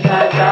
Jaya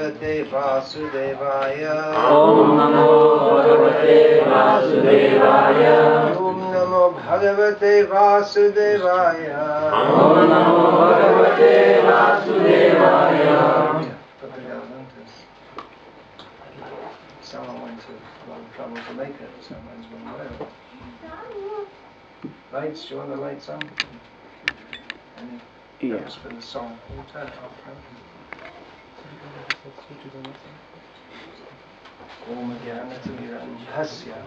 Bhagavate Vasudevaya. Om Namo Bhagavate Vasudevaya. Om Namo Bhagavate Vasudevaya. Om Namo Bhagavate Vasudevaya. Someone went to a lot of trouble to make it, someone's been well. Lights, do you want the lights on? That was for the song. We'll turn it off, right? Om Jnanatimirandhasya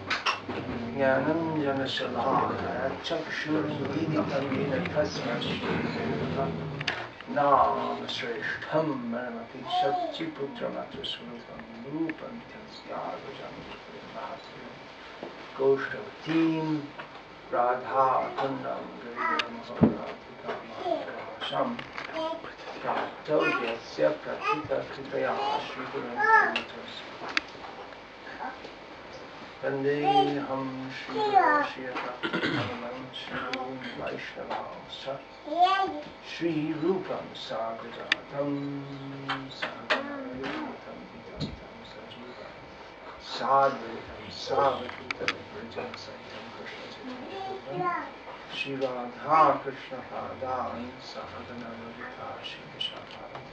Jnananjana Shalakaya Chakshurmidikam Yena Tasmai Shri Nam Shreshtham Manamati Shachiputramatra Swarupam Rupam Tasyagajam Mahasya Goshtavatim Radha Kundam Gavidam Sham Pratodhyasya Pratita Kripaya Shri Gurum Vandeham Shri Guru Shiyata Shri Guru Vaishnava Shri Rupam Sagadatam Sagadatam Sadvatam Savadutam Vrajam Saitam Krishna Shri Radha Krishna Padan Sahagana Ravita Shri Krishna Padan.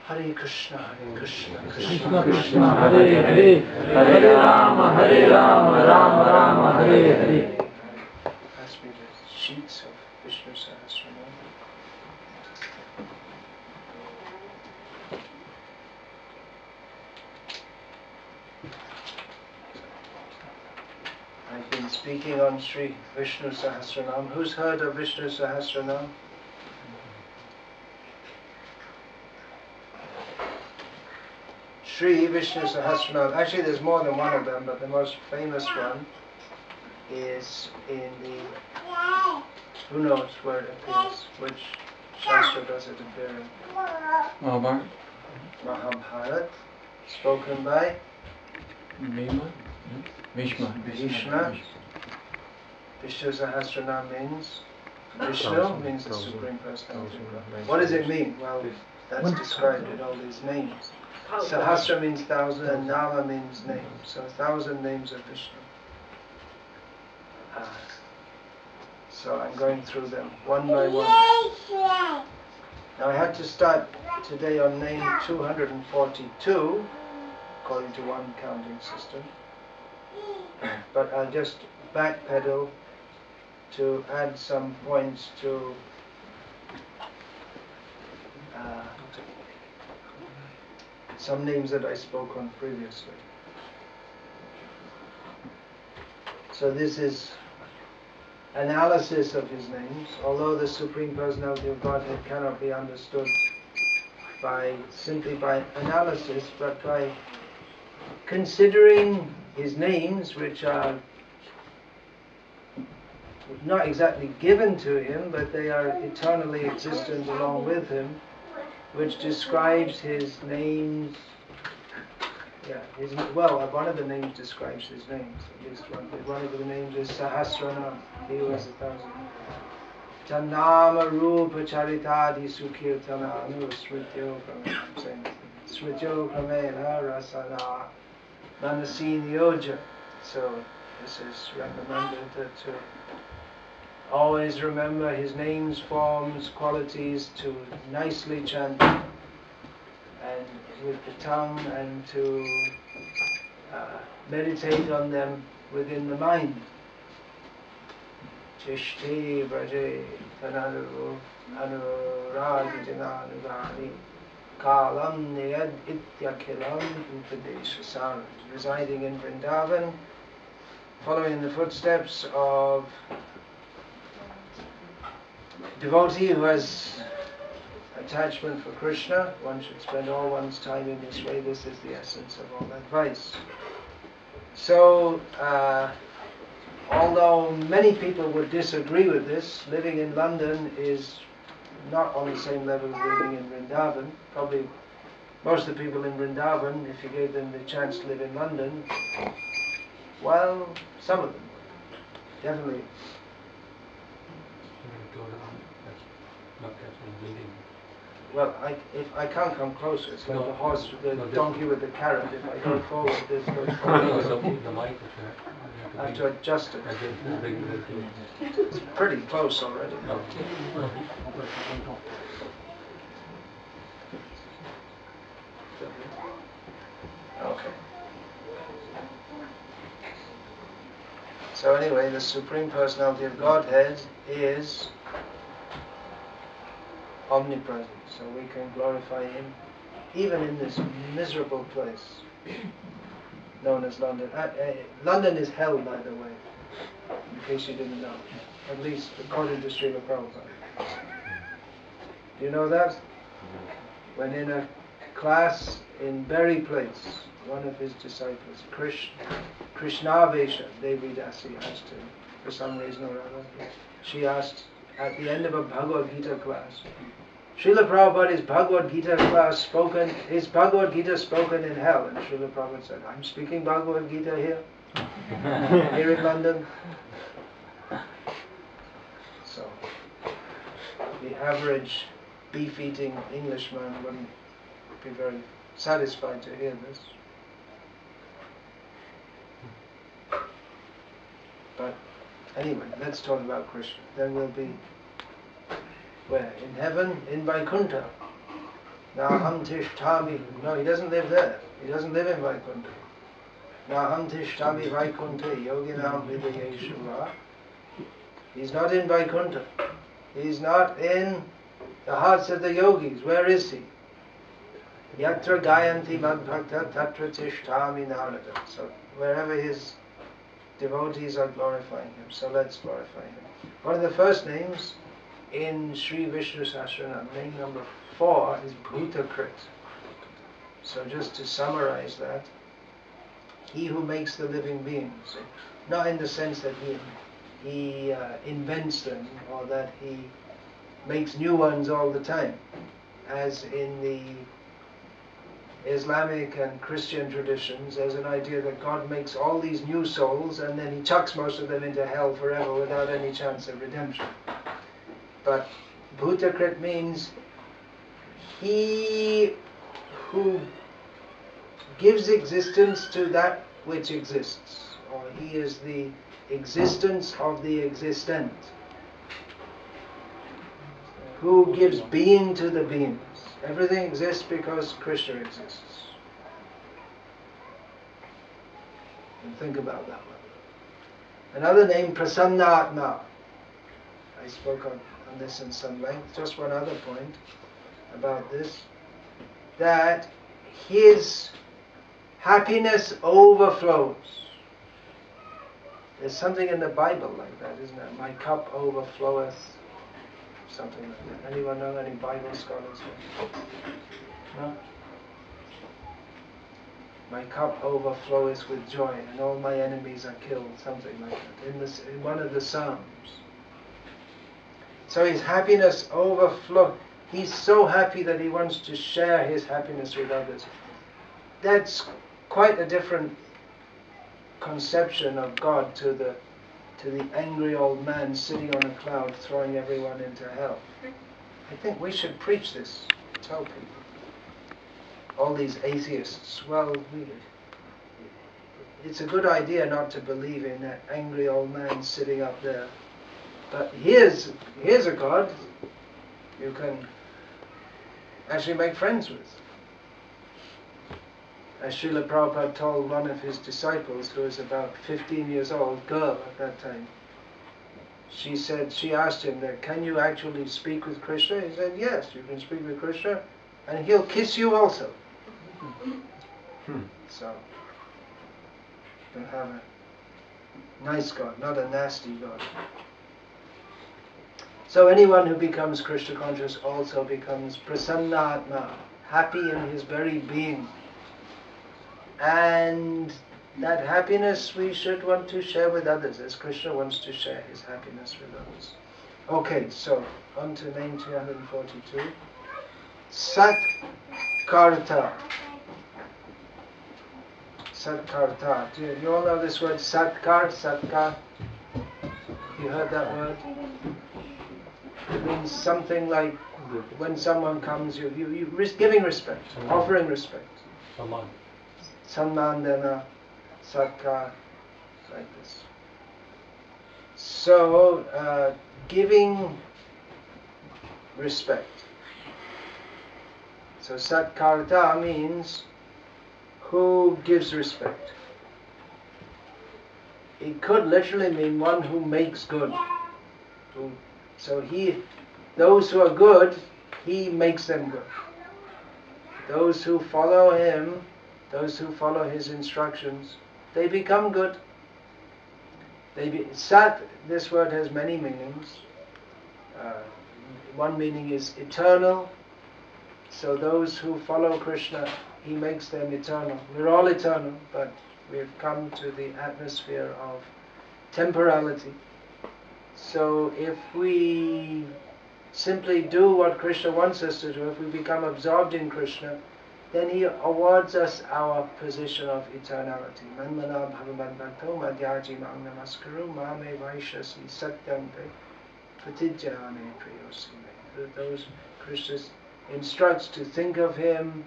Hare Krishna, Krishna Krishna, Hare Hare, Hare Rama, Rama Rama, Hare Hare. Pass me the sheets of Vishnu Sahasranam. I've been speaking on Sri Vishnu Sahasranam. Who's heard of Vishnu Sahasranam? Sri Vishnu Sahasranam. Actually, there's more than one of them, but the most famous one is in the. Who knows where it appears? Which Shastra does it appear in? Mahabharat. Mahabharat, spoken by Bhishma. Bhishma. Vishnu Sahasranam means Vishnu means the Supreme Personality of God. What does it mean? Well, that's described in all these names. Sahasra means thousand and Nama means name. So 1,000 names of Vishnu. So I'm going through them one by one. Now I had to start today on name 242, according to one counting system. But I'll just backpedal to add some points to some names that I spoke on previously. So this is analysis of his names, although the Supreme Personality of Godhead cannot be understood simply by analysis, but by considering his names, which are not exactly given to him, but they are eternally existent along with him, which describes his names. One of the names describes his names, at least one. One of the names is Sahasranam, he who has 1,000. Tanama Rupa Charitadi Sukirtana Smrityo Pramena Rasana Manasini Yoja. So this is recommended to always remember his names, forms, qualities, to nicely chant and with the tongue, and to meditate on them within the mind. Chishti Braje Tanadu Anuragi Jananugani Kalam Niyad Ityakilam Upadeshasana. Residing in Vrindavan, following the footsteps of devotee who has attachment for Krishna. One should spend all one's time in this way. This is the essence of all advice. So, although many people would disagree with this, living in London is not on the same level as living in Vrindavan. Probably most of the people in Vrindavan, if you gave them the chance to live in London, well, some of them would. Definitely. well, if I can't come closer, it's like the horse, the donkey with the carrot. If I go forward, this goes forward. I have to adjust it. It's pretty close already. Okay. So anyway, the Supreme Personality of Godhead is omnipresent, so we can glorify Him even in this miserable place known as London. London is hell, by the way, in case you didn't know, at least according to Srila Prabhupada. Do you know that? When in a class in Berry Place, one of his disciples, Krishnavesha, Devi Dasi, asked him, for some reason or other, she asked at the end of a Bhagavad Gita class, Srila Prabhupada, is Bhagavad Gita spoken in hell? And Srila Prabhupada said, I'm speaking Bhagavad Gita here, here in London. So, the average beef-eating Englishman wouldn't be very satisfied to hear this. But anyway, let's talk about Krishna. Then we'll be where? In heaven? In Vaikuntha. Naham tishtami. No, he doesn't live there. He doesn't live in Vaikuntha. Naham tishtami Vaikuntha yoginam vidayeshava. He's not in Vaikuntha. He's not in the hearts of the yogis. Where is he? Yatra gayanti madbhakta tatra tishtami narada. So wherever his devotees are glorifying him, so let's glorify him. One of the first names in Sri Vishnu Sahasranam, name number 4, is Bhutakrit. So just to summarize that, he who makes the living beings, not in the sense that he invents them or that he makes new ones all the time, as in the Islamic and Christian traditions. There's an idea that God makes all these new souls and then he chucks most of them into hell forever without any chance of redemption. But Bhutakrit means he who gives existence to that which exists, or he is the existence of the existent, who gives being to the beings. Everything exists because Krishna exists. And think about that one. Another name, Prasannatma. I spoke on this in some length. Just one other point about this, that his happiness overflows. There's something in the Bible like that, isn't there? My cup overfloweth. Something like that. Anyone know any Bible scholars here? No? My cup overfloweth with joy, and all my enemies are killed. Something like that. In one of the Psalms. So his happiness overflows. He's so happy that he wants to share his happiness with others. That's quite a different conception of God to the angry old man sitting on a cloud throwing everyone into hell. I think we should preach this, tell people. All these atheists, well, it's a good idea not to believe in that angry old man sitting up there. But here's a God you can actually make friends with. As Srila Prabhupada told one of his disciples, who was about 15 years old, girl at that time, she asked him that, can you actually speak with Krishna? He said, yes, you can speak with Krishna, and he'll kiss you also. So, you can have a nice God, not a nasty God. So anyone who becomes Krishna conscious also becomes Prasannatma, happy in his very being. And that happiness we should want to share with others, as Krishna wants to share his happiness with others. Okay, so on to name 242. Satkarta. Satkarta. Do you all know this word Satkar? Satkar? You heard that word? It means something like When someone comes, giving respect, offering respect. Saman. Sannandana, satkar, like this. So, giving respect. So satkarta means who gives respect. It could literally mean one who makes good. Those who are good, he makes them good. Those who follow him, those who follow his instructions, they become good. Sat, this word has many meanings. One meaning is eternal. So those who follow Krishna, he makes them eternal. We're all eternal, but we've come to the atmosphere of temporality. So if we simply do what Krishna wants us to do, if we become absorbed in Krishna, then he awards us our position of eternality. Manmana bhagavan bhakto madhyaji mam namaskaru mame vaishasi satyante pratijjane priyosime. Those Krishna instructs to think of him,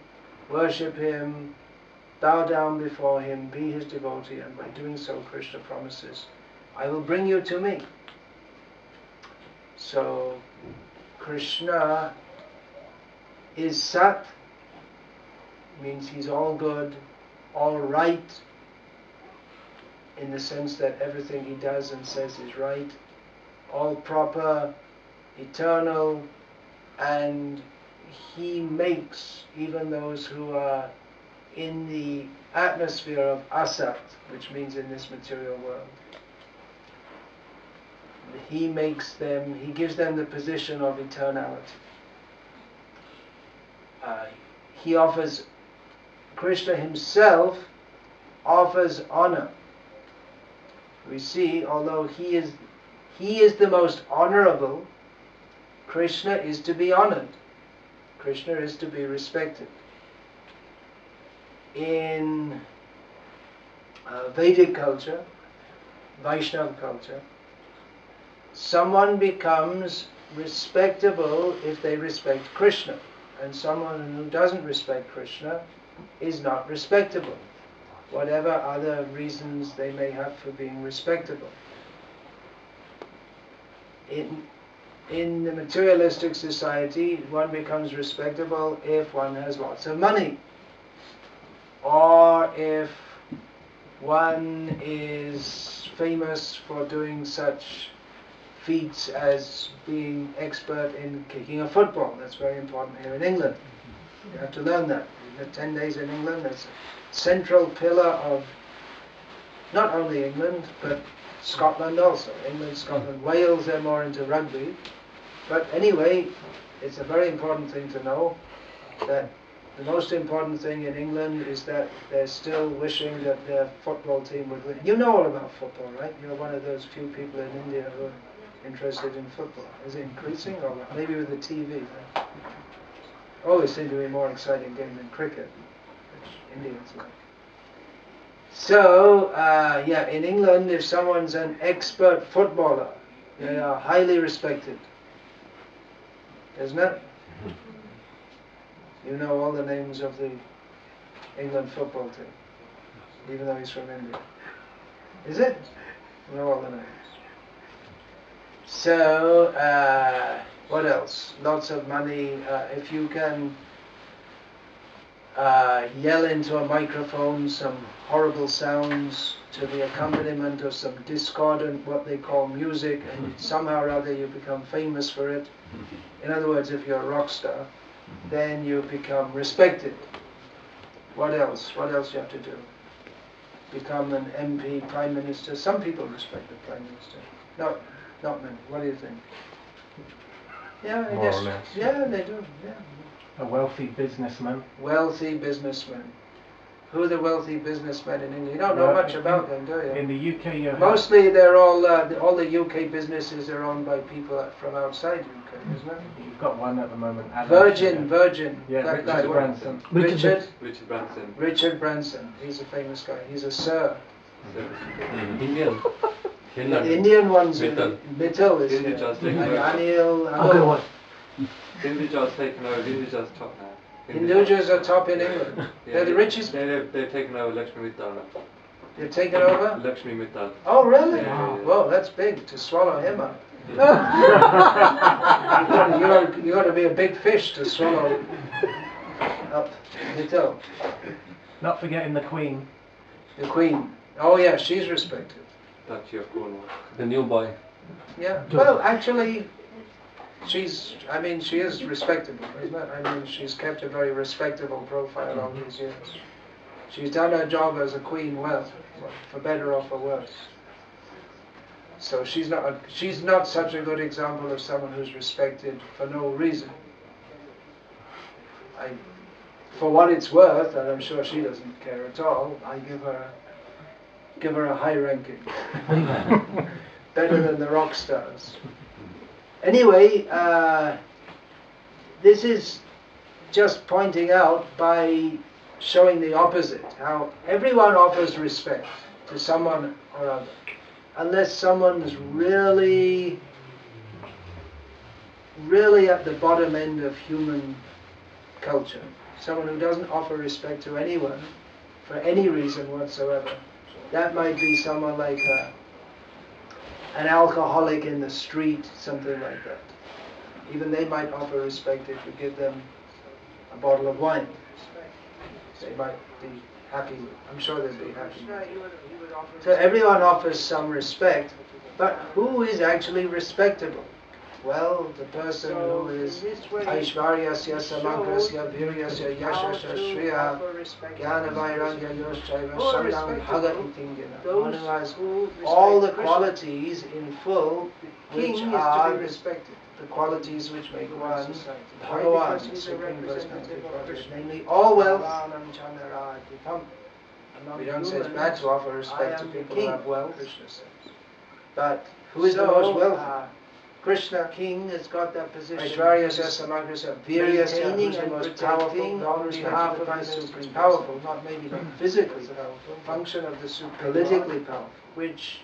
worship him, bow down before him, be his devotee, and by doing so Krishna promises, I will bring you to me. So Krishna is Sat, means he's all good, all right, in the sense that everything he does and says is right, all proper, eternal, and he makes even those who are in the atmosphere of asat, which means in this material world. He makes them, he gives them the position of eternality. Krishna himself offers honor. We see, although he is the most honorable, Krishna is to be honored. Krishna is to be respected. In Vedic culture, Vaishnava culture, someone becomes respectable if they respect Krishna, and someone who doesn't respect Krishna is not respectable, whatever other reasons they may have for being respectable. In the materialistic society, one becomes respectable if one has lots of money, or if one is famous for doing such feats as being expert in kicking a football. That's very important here in England. You have to learn that. You get 10 days in England. That's a central pillar of not only England, but Scotland also. England, Scotland, Wales, they're more into rugby. But anyway, it's a very important thing to know that the most important thing in England is that they're still wishing that their football team would win. You know all about football, right? You're one of those few people in India who are interested in football. Is it increasing, or maybe with the TV? Right? Always seem to be a more exciting game than cricket, which Indians like. So, in England, if someone's an expert footballer, they are highly respected. Isn't it? You know all the names of the England football team, even though he's from India. Is it? You know all the names. So, what else? Lots of money. If you can yell into a microphone some horrible sounds to the accompaniment of some discordant, what they call music, and somehow or other you become famous for it. In other words, if you're a rock star, then you become respected. What else? What else you have to do? Become an MP, Prime Minister. Some people respect the Prime Minister. No, not many. What do you think? Yeah, I guess. More or less. Yeah, they do. Yeah. A wealthy businessman. Wealthy businessmen. Who are the wealthy businessmen in India? You don't know much about them, do you? In the UK, you have Mostly they're all the UK businesses are owned by people from outside UK, isn't it? You've got one at the moment. Virgin. Yeah, That guy, Richard what? Branson. Richard Branson. Richard Branson. He's a famous guy. He's a sir. Indian. The Indian ones. Mittal. Mittal is Hindi here. translate. And Anil. Okay, what? Hinduja's taken over. Hinduja's top now. Hindujas are top in England. Yeah, They're the richest. They've taken over Lakshmi Mittal. They've taken over? Lakshmi Mittal. Oh, really? Yeah. Well, that's big to swallow him up. You got to be a big fish to swallow up Mittal. Not forgetting the Queen. The Queen. Oh, yeah, she's respected. Duchy of Cornwall. The new boy. Yeah. Well, actually, she is respectable, isn't it? I mean, she's kept a very respectable profile all these years. She's done her job as a queen well, for better or for worse. So she's not such a good example of someone who's respected for no reason. For what it's worth, and I'm sure she doesn't care at all, I give her a high ranking. Better than the rock stars. Anyway, this is just pointing out by showing the opposite, how everyone offers respect to someone or other, unless someone's really at the bottom end of human culture, someone who doesn't offer respect to anyone for any reason whatsoever. That might be someone like an alcoholic in the street, something like that. Even they might offer respect if you give them a bottle of wine. They might be happy. I'm sure they'd be happy. So everyone offers some respect, but who is actually respectable? Well, the person who is Aishvaryasya, Samagrasya, Viryasya, Yashasya, Shriya, Jnana Vairagya, Yoshchaiva, Shanam, Bhaga Itingina. One who has all the qualities in full, which are respected. The qualities which make one Bhagavan, the Supreme Personality of Godhead, namely all wealth. We don't say it's bad to offer respect to people who have wealth, Krishna says. But who is the most wealthy? Krishna, king, has got that position. Aishvaryasya, Samagrasya, Viryasya, who's the most powerful on behalf of the Supreme. Powerful, not maybe physically powerful, function of the Supreme. Politically powerful. Which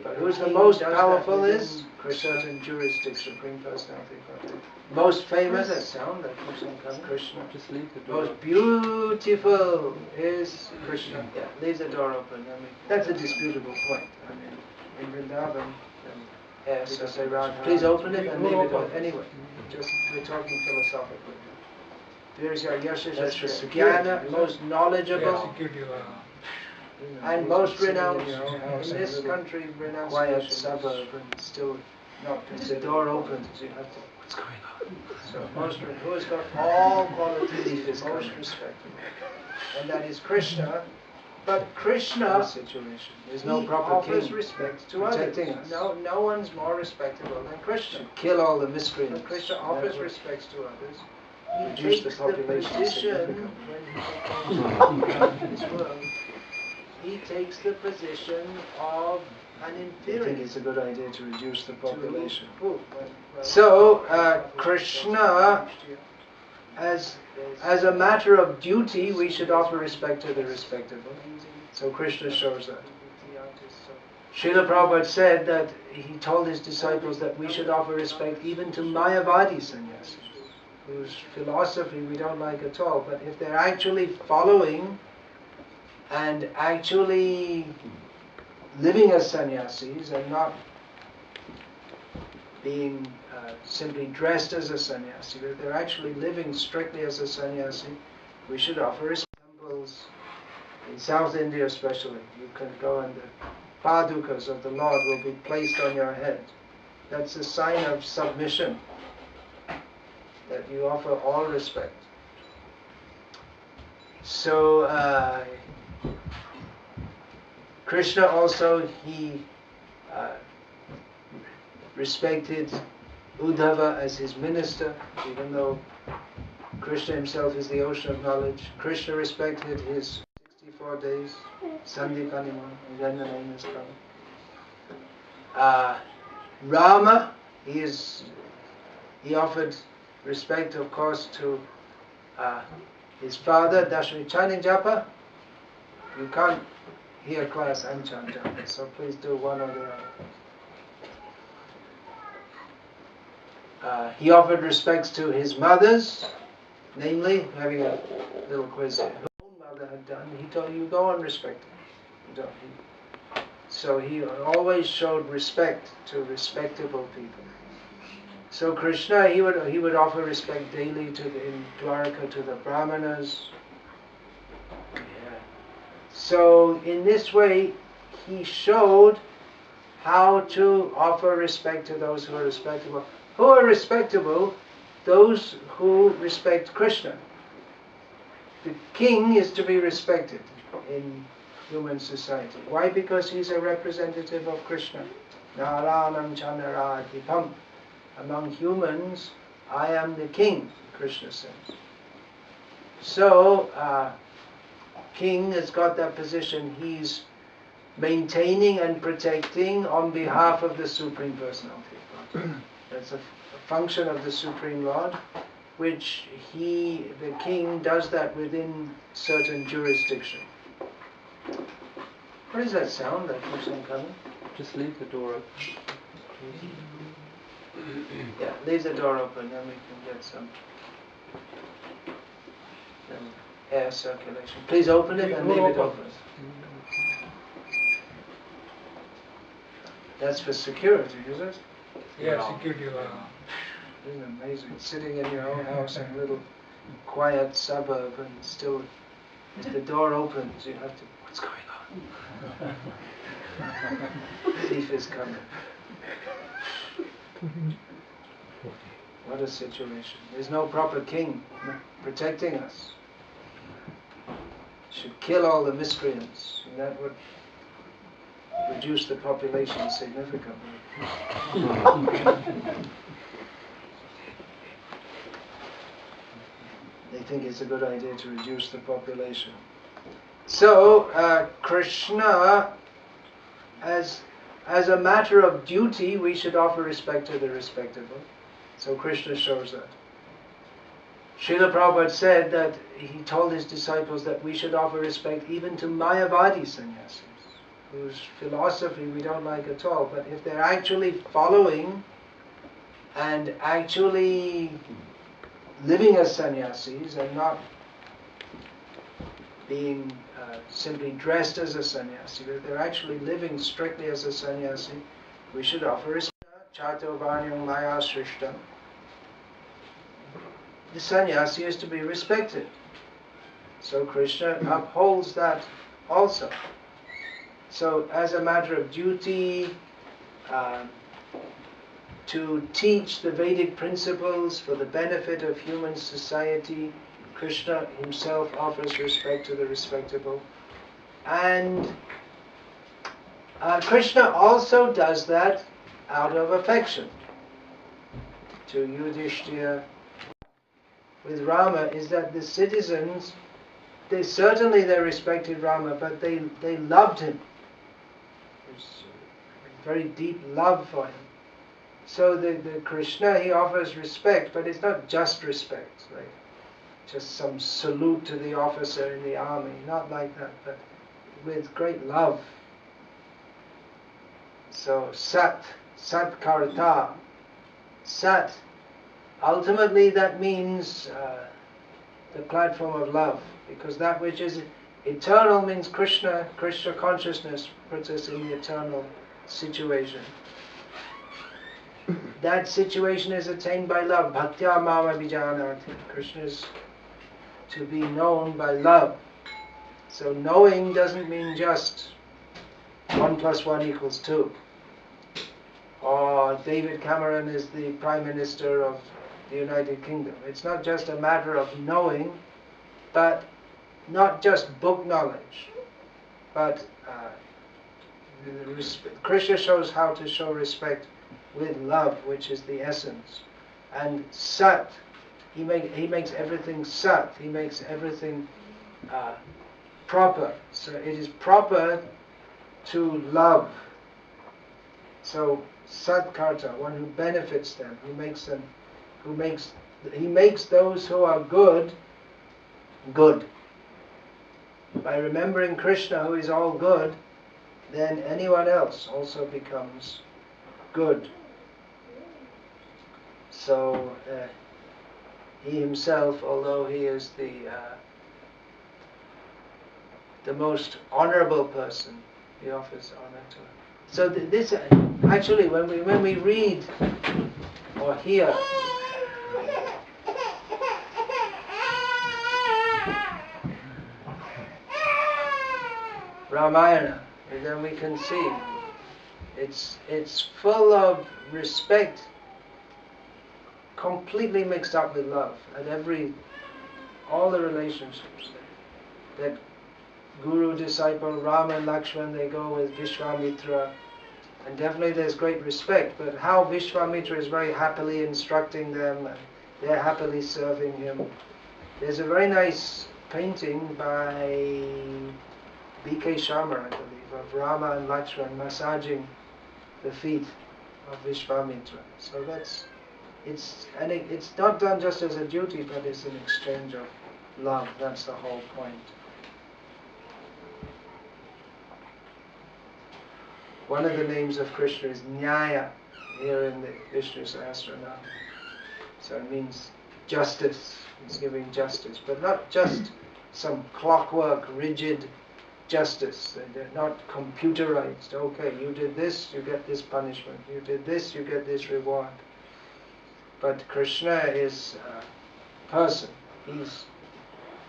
but who's the most powerful is certain jurisdiction, Supreme Personality of Godhead. Most famous, that sound, that keeps on coming. Krishna. Just leave the door. Most beautiful is Krishna. Yeah, leave the door open. I mean, that's a disputable point. I mean, in Vrindavan, people say, please open it and leave it open. Anyway, just we're talking philosophically. There's Yashasya Jnana, most knowledgeable. And most renounced in this country, renounced quiet suburb and still not the door opens. You have to. What's going on? So most who has got all qualities is most respectable, and that is Krishna. But Krishna situation. There's no proper offers king respect to others. Us. No one's more respectable than Krishna. Should kill all the miscreants. But Krishna offers respect to others. Reduce the population significantly. He takes the position of an inferior. I think it's a good idea to reduce the population. So, Krishna, as a matter of duty, we should offer respect to the respectable. So Krishna shows that. Srila Prabhupada said that he told his disciples that we should offer respect even to Mayavadi sannyasis, whose philosophy we don't like at all, but if they're actually following and actually living as sannyasis and not being simply dressed as a sannyasi, but they're actually living strictly as a sannyasi, we should offer respect. Temples in South India especially, you can go and the padukas of the Lord will be placed on your head. That's a sign of submission, that you offer all respect. So Krishna also, he respected Uddhava as his minister, even though Krishna himself is the ocean of knowledge. Krishna respected his 64 days, Sandipani, and then the name is coming. Rama, he offered respect, of course, to his father, Dashami Chanting Japa. You can't hear class and chant Japa, so please do one or the He offered respects to his mothers, namely, having a little quiz here. Her own mother had done, he told you go on respecting. So he always showed respect to respectable people. So Krishna, he would offer respect daily in Dwarka to the Brahmanas. Yeah. So in this way, he showed how to offer respect to those who are respectable. Who are respectable? Those who respect Krishna. The king is to be respected in human society. Why? Because he's a representative of Krishna. Naranam Chandaradipam. Among humans, I am the king, Krishna says. So, king has got that position. He's maintaining and protecting on behalf of the Supreme Personality of God. That's a function of the Supreme Lord, which the king does that within certain jurisdiction. What is that sound that keeps on coming? Just leave the door open. Yeah, leave the door open, then we can get some air circulation. Please open it and leave it open. That's for security, is it? Yeah, security. Isn't it amazing? Sitting in your own house in a little quiet suburb and still, if the door opens, you have to, what's going on? Thief is coming. What a situation. There's no proper king protecting us. Should kill all the miscreants, and that would reduce the population significantly. They think it's a good idea to reduce the population. So, Krishna, as a matter of duty, we should offer respect to the respectable. So Krishna shows that. Srila Prabhupada said that he told his disciples that we should offer respect even to Mayavadi sannyasis, whose philosophy we don't like at all. But if they're actually following and actually living as sannyasis and not being simply dressed as a sannyasi, but they're actually living strictly as a sannyasi, we should offer respect. Chato Vanyam Maya Srishta. The sannyasi is to be respected. So Krishna upholds that also. So as a matter of duty, to teach the Vedic principles for the benefit of human society, Krishna himself offers respect to the respectable. And Krishna also does that out of affection. To Yudhishthira with Rama is that the citizens, they respected Rama, but they loved him. There's a very deep love for him. So the Krishna, he offers respect, but it's not just respect, like just some salute to the officer in the army, not like that, but with great love. So Sat Karta, Sat, ultimately that means the platform of love, because that which is eternal means Krishna consciousness puts us in the eternal situation. That situation is attained by love. Bhaktya mama vijanati. Krishna is to be known by love. So knowing doesn't mean just 1 + 1 = 2. Or David Cameron is the Prime Minister of the United Kingdom. It's not just a matter of knowing, but not just book knowledge, but Krishna shows how to show respect with love, which is the essence. And Sat, he makes everything Sat, he makes everything proper. So it is proper to love. So Satkarta, one who benefits them, he makes those who are good, good. By remembering Krishna, who is all good, then anyone else also becomes good. So he himself, although he is the most honorable person, he offers honor to him. So this actually, when we read or hear Ramayana, then we can see it's full of respect, completely mixed up with love at all the relationships. That guru, disciple, Rama and Lakshman, they go with Vishwamitra, and definitely there's great respect, but how Vishwamitra is very happily instructing them, and they're happily serving him. There's a very nice painting by B.K. Sharma, I believe, of Rama and Lakshman massaging the feet of Vishwamitra. So it's not done just as a duty, but it's an exchange of love. That's the whole point. One of the names of Krishna is Nyaya, here in the Vishnu Sahasranam. So it means justice. He's giving justice, but not just some clockwork, rigid justice. They're not computerized. Okay, you did this, you get this punishment. You did this, you get this reward. But Krishna is a person. He's,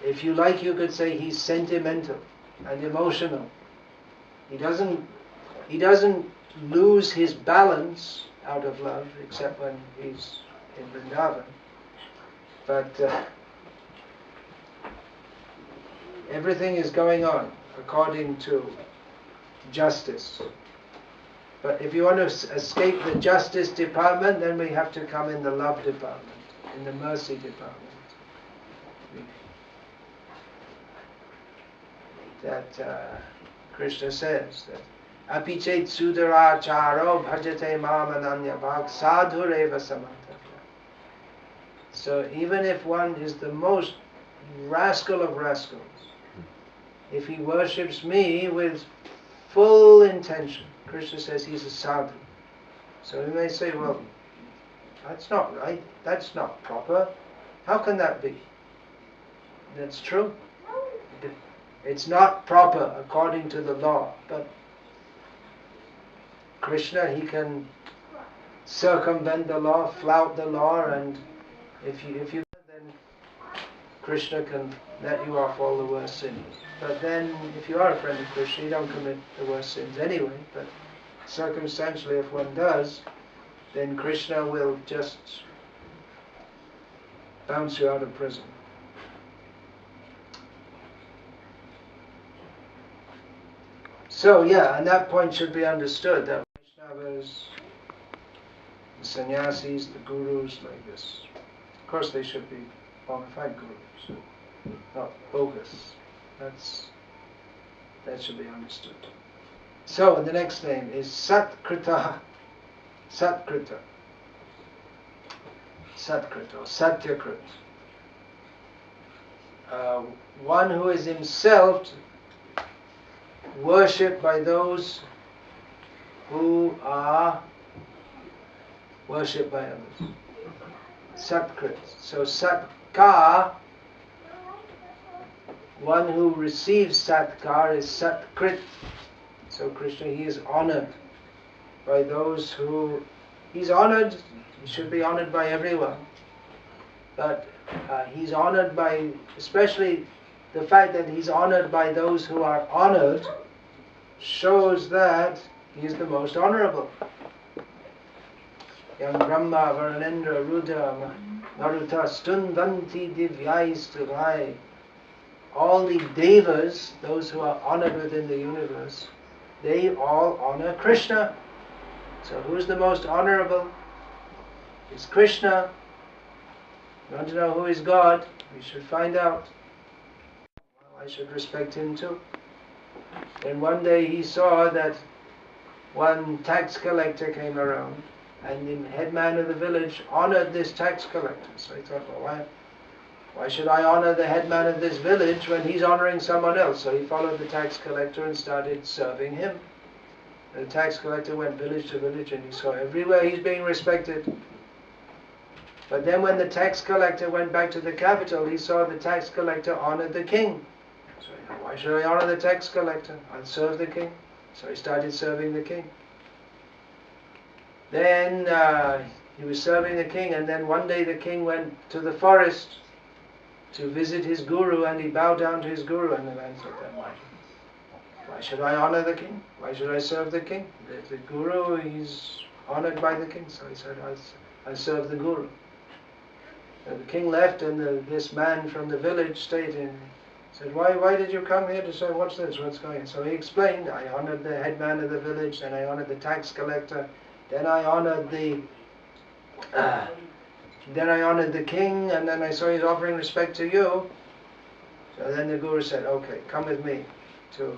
if you like, you could say he's sentimental and emotional. He doesn't lose his balance out of love, except when he's in Vrindavan. But everything is going on according to justice. But if you want to escape the justice department, then we have to come in the love department, in the mercy department. That Krishna says that apichet sudaracharo bhajate mamananya bhag sadhureva samantavya. So even if one is the most rascal of rascals, if he worships me with full intention, Krishna says he's a sadhu. So we may say, well, that's not right, that's not proper. How can that be? That's true. It's not proper according to the law, but Krishna, he can circumvent the law, flout the law, and if you then Krishna can let you off all the worst sins. But then if you are a friend of Krishna, you don't commit the worst sins anyway, but circumstantially if one does, then Krishna will just bounce you out of prison. So yeah, and that point should be understood, that Vaishnavas, the sannyasis, the gurus like this, of course they should be bona fide gurus, not bogus. That should be understood. So the next name is Satkrita. Satkrita. Satkrita or Satyakrit. One who is himself worshipped by those who are worshipped by others. Satkrit. So Satkar, one who receives Satkar is Satkrit. So Krishna, he is honored by those who, he's honored, he should be honored by everyone. But he's honored by, especially the fact that he's honored by those who are honored shows that he is the most honorable. Yang Brahma, Varanendra, Rudra, Maruta, Stundanti Divyai. All the devas, those who are honored within the universe, they all honor Krishna. So who's the most honorable? It's Krishna. You want to know who is God? We should find out. Well, I should respect him too. Then one day he saw that one tax collector came around, and the headman of the village honored this tax collector. So he thought, well, why should I honor the headman of this village when he's honoring someone else? So he followed the tax collector and started serving him. The tax collector went village to village, and he saw everywhere he's being respected. But then when the tax collector went back to the capital, he saw the tax collector honored the king. So he thought, why should I honor the tax collector? I'll serve the king. So he started serving the king. Then he was serving the king, and then one day the king went to the forest to visit his guru, and he bowed down to his guru, and the man said, then why should I honor the king? Why should I serve the king? The guru, he's honored by the king. So he said, I serve the guru. And the king left, and this man from the village stayed in. He said, why did you come here to serve? What's this? What's going on? So he explained, I honored the headman of the village, then I honored the tax collector, then I honored the king, and then I saw he's offering respect to you. So then the guru said, okay, come with me to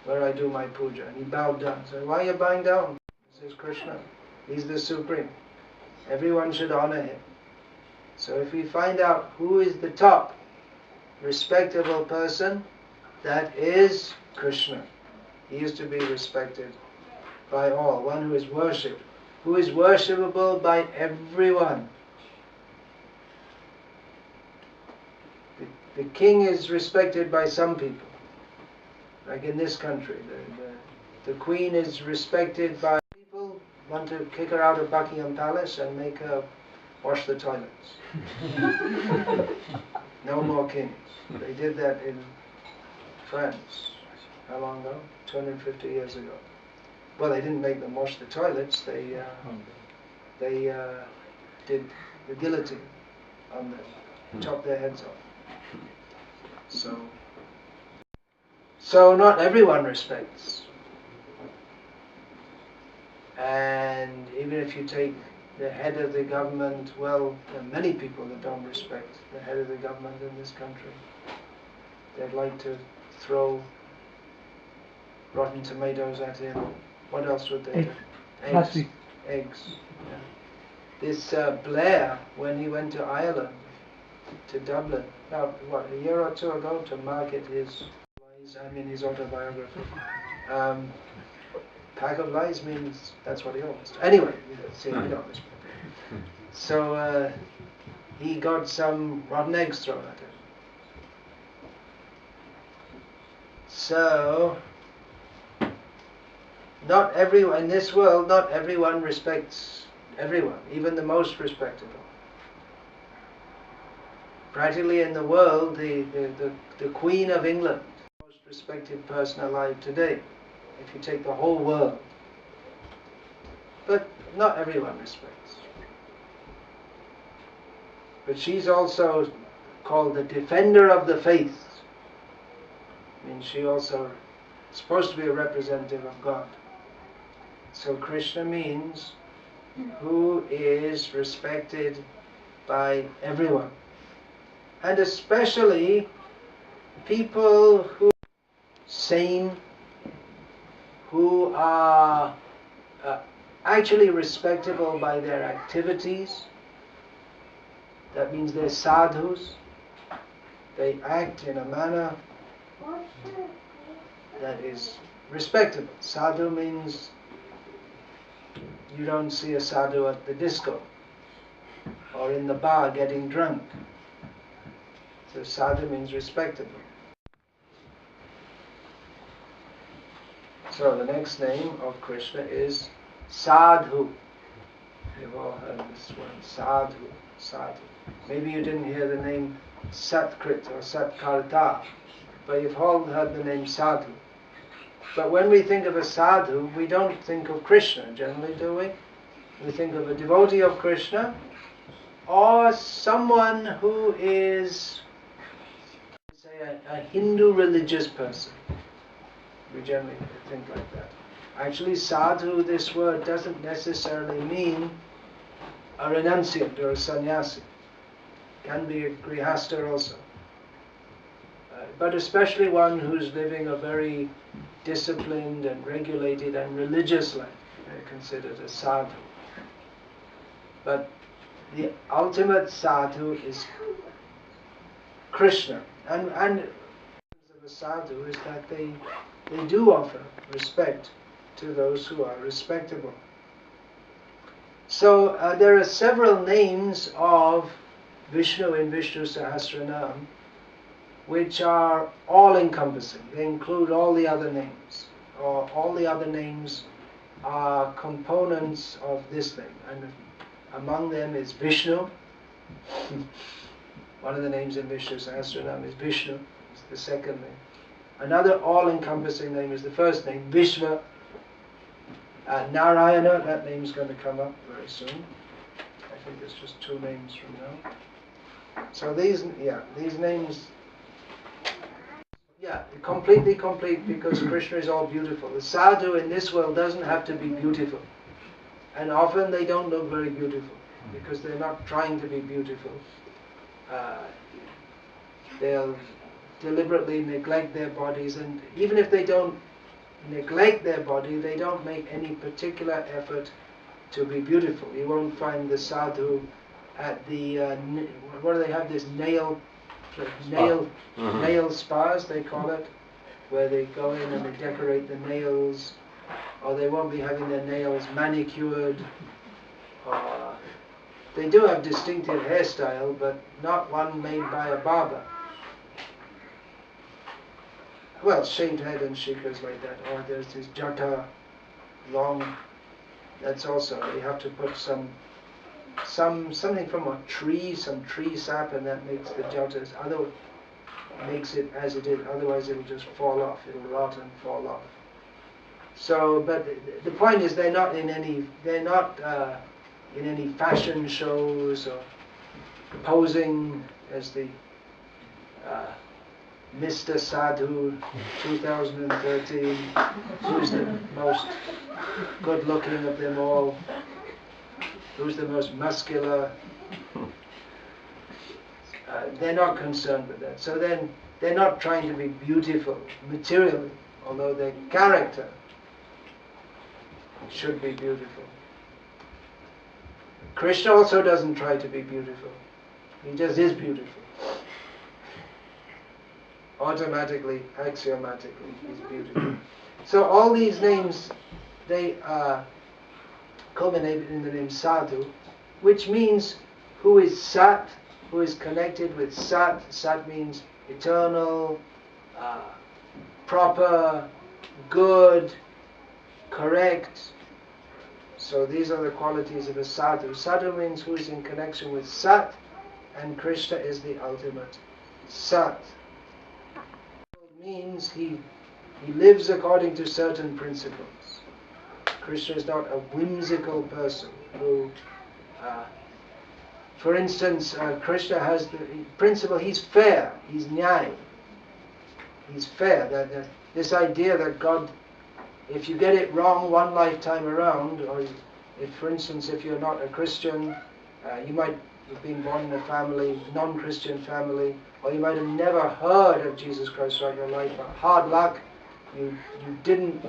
where I do my puja. And he bowed down. So why are you bowing down? This is Krishna. He's the supreme. Everyone should honor him. So if we find out who is the top respectable person, that is Krishna. He is to be respected by all, one who is worshipped, who is worshipable by everyone. The king is respected by some people, like in this country. The queen is respected by people who want to kick her out of Buckingham Palace and make her wash the toilets. No more kings. They did that in France. How long ago? 250 years ago. Well, they didn't make them wash the toilets. They did the guillotine on them, chopped their heads off. So not everyone respects. And even if you take the head of the government, well, there are many people that don't respect the head of the government in this country. They'd like to throw rotten tomatoes at him. What else would they do? Eggs. Eggs. Yeah. This Blair, when he went to Ireland, to Dublin, now, what, a year or two ago, to market his autobiography. Pack of lies means that's what he owns. Anyway, see, we don't respect. So he got some rotten eggs thrown at him. So not everyone in this world, not everyone respects everyone, even the most respectable. Practically in the world, the Queen of England, the most respected person alive today, if you take the whole world. But not everyone respects. But she's also called the defender of the faith. I mean, she also is supposed to be a representative of God. So Krishna means who is respected by everyone. And especially people who are sane, who are actually respectable by their activities. That means they're sadhus. They act in a manner that is respectable. Sadhu means you don't see a sadhu at the disco or in the bar getting drunk. So sadhu means respectable. So the next name of Krishna is Sadhu. You've all heard this word, Sadhu, Sadhu. Maybe you didn't hear the name Satkrit or Satkarta, but you've all heard the name Sadhu. But when we think of a sadhu, we don't think of Krishna generally, do we? We think of a devotee of Krishna or someone who is, say, a Hindu religious person. We generally think like that. Actually, sadhu, this word doesn't necessarily mean a renunciant or a sannyasi. It can be a grihasta also. But especially one who's living a very disciplined and regulated and religious life. They're considered a sadhu. But the ultimate sadhu is Krishna. And of a sadhu is that they do offer respect to those who are respectable. So there are several names of Vishnu in Vishnu Sahasranam which are all-encompassing. They include all the other names. Or all the other names are components of this name. And among them is Vishnu. One of the names in Vishnu Sahasranam is Vishnu. It's the second name. Another all-encompassing name is the first name, Vishva. Narayana, that name's going to come up very soon. I think it's just 2 names from now. So these names, completely complete because Krishna is all beautiful. The sadhu in this world doesn't have to be beautiful. And often they don't look very beautiful because they're not trying to be beautiful. They'll deliberately neglect their bodies, and even if they don't neglect their body, they don't make any particular effort to be beautiful. You won't find the sadhu at the what do they have, this nail spas they call it, where they go in and they decorate the nails, or they won't be having their nails manicured. They do have distinctive hairstyle, but not one made by a barber. Well, shaved head and shikras like that. Or there's this jata, long. That's also, you have to put something from a tree, some tree sap, and that makes the jatas. Makes it as it is. Otherwise, it'll just fall off. It'll rot and fall off. So, but the point is, they're not in any fashion shows or posing as the Mr. Sadhu 2013, who's the most good looking of them all, who's the most muscular. They're not concerned with that. So then they're not trying to be beautiful materially, although their character should be beautiful. Krishna also doesn't try to be beautiful. He just is beautiful. Automatically, axiomatically, he's beautiful. So all these names, they culminate in the name Sadhu, which means who is Sat, who is connected with Sat. Sat means eternal, proper, good, correct. So these are the qualities of a Sadhu. Sadhu means who is in connection with Sat, and Krishna is the ultimate Sat. Means he lives according to certain principles. Krishna is not a whimsical person who, for instance, Krishna has the principle, he's fair, he's nyai. He's fair. This idea that God, if you get it wrong one lifetime around, or if, for instance, if you're not a Christian, you might have been born in a family, non-Christian family, or you might have never heard of Jesus Christ throughout your life, but hard luck, you didn't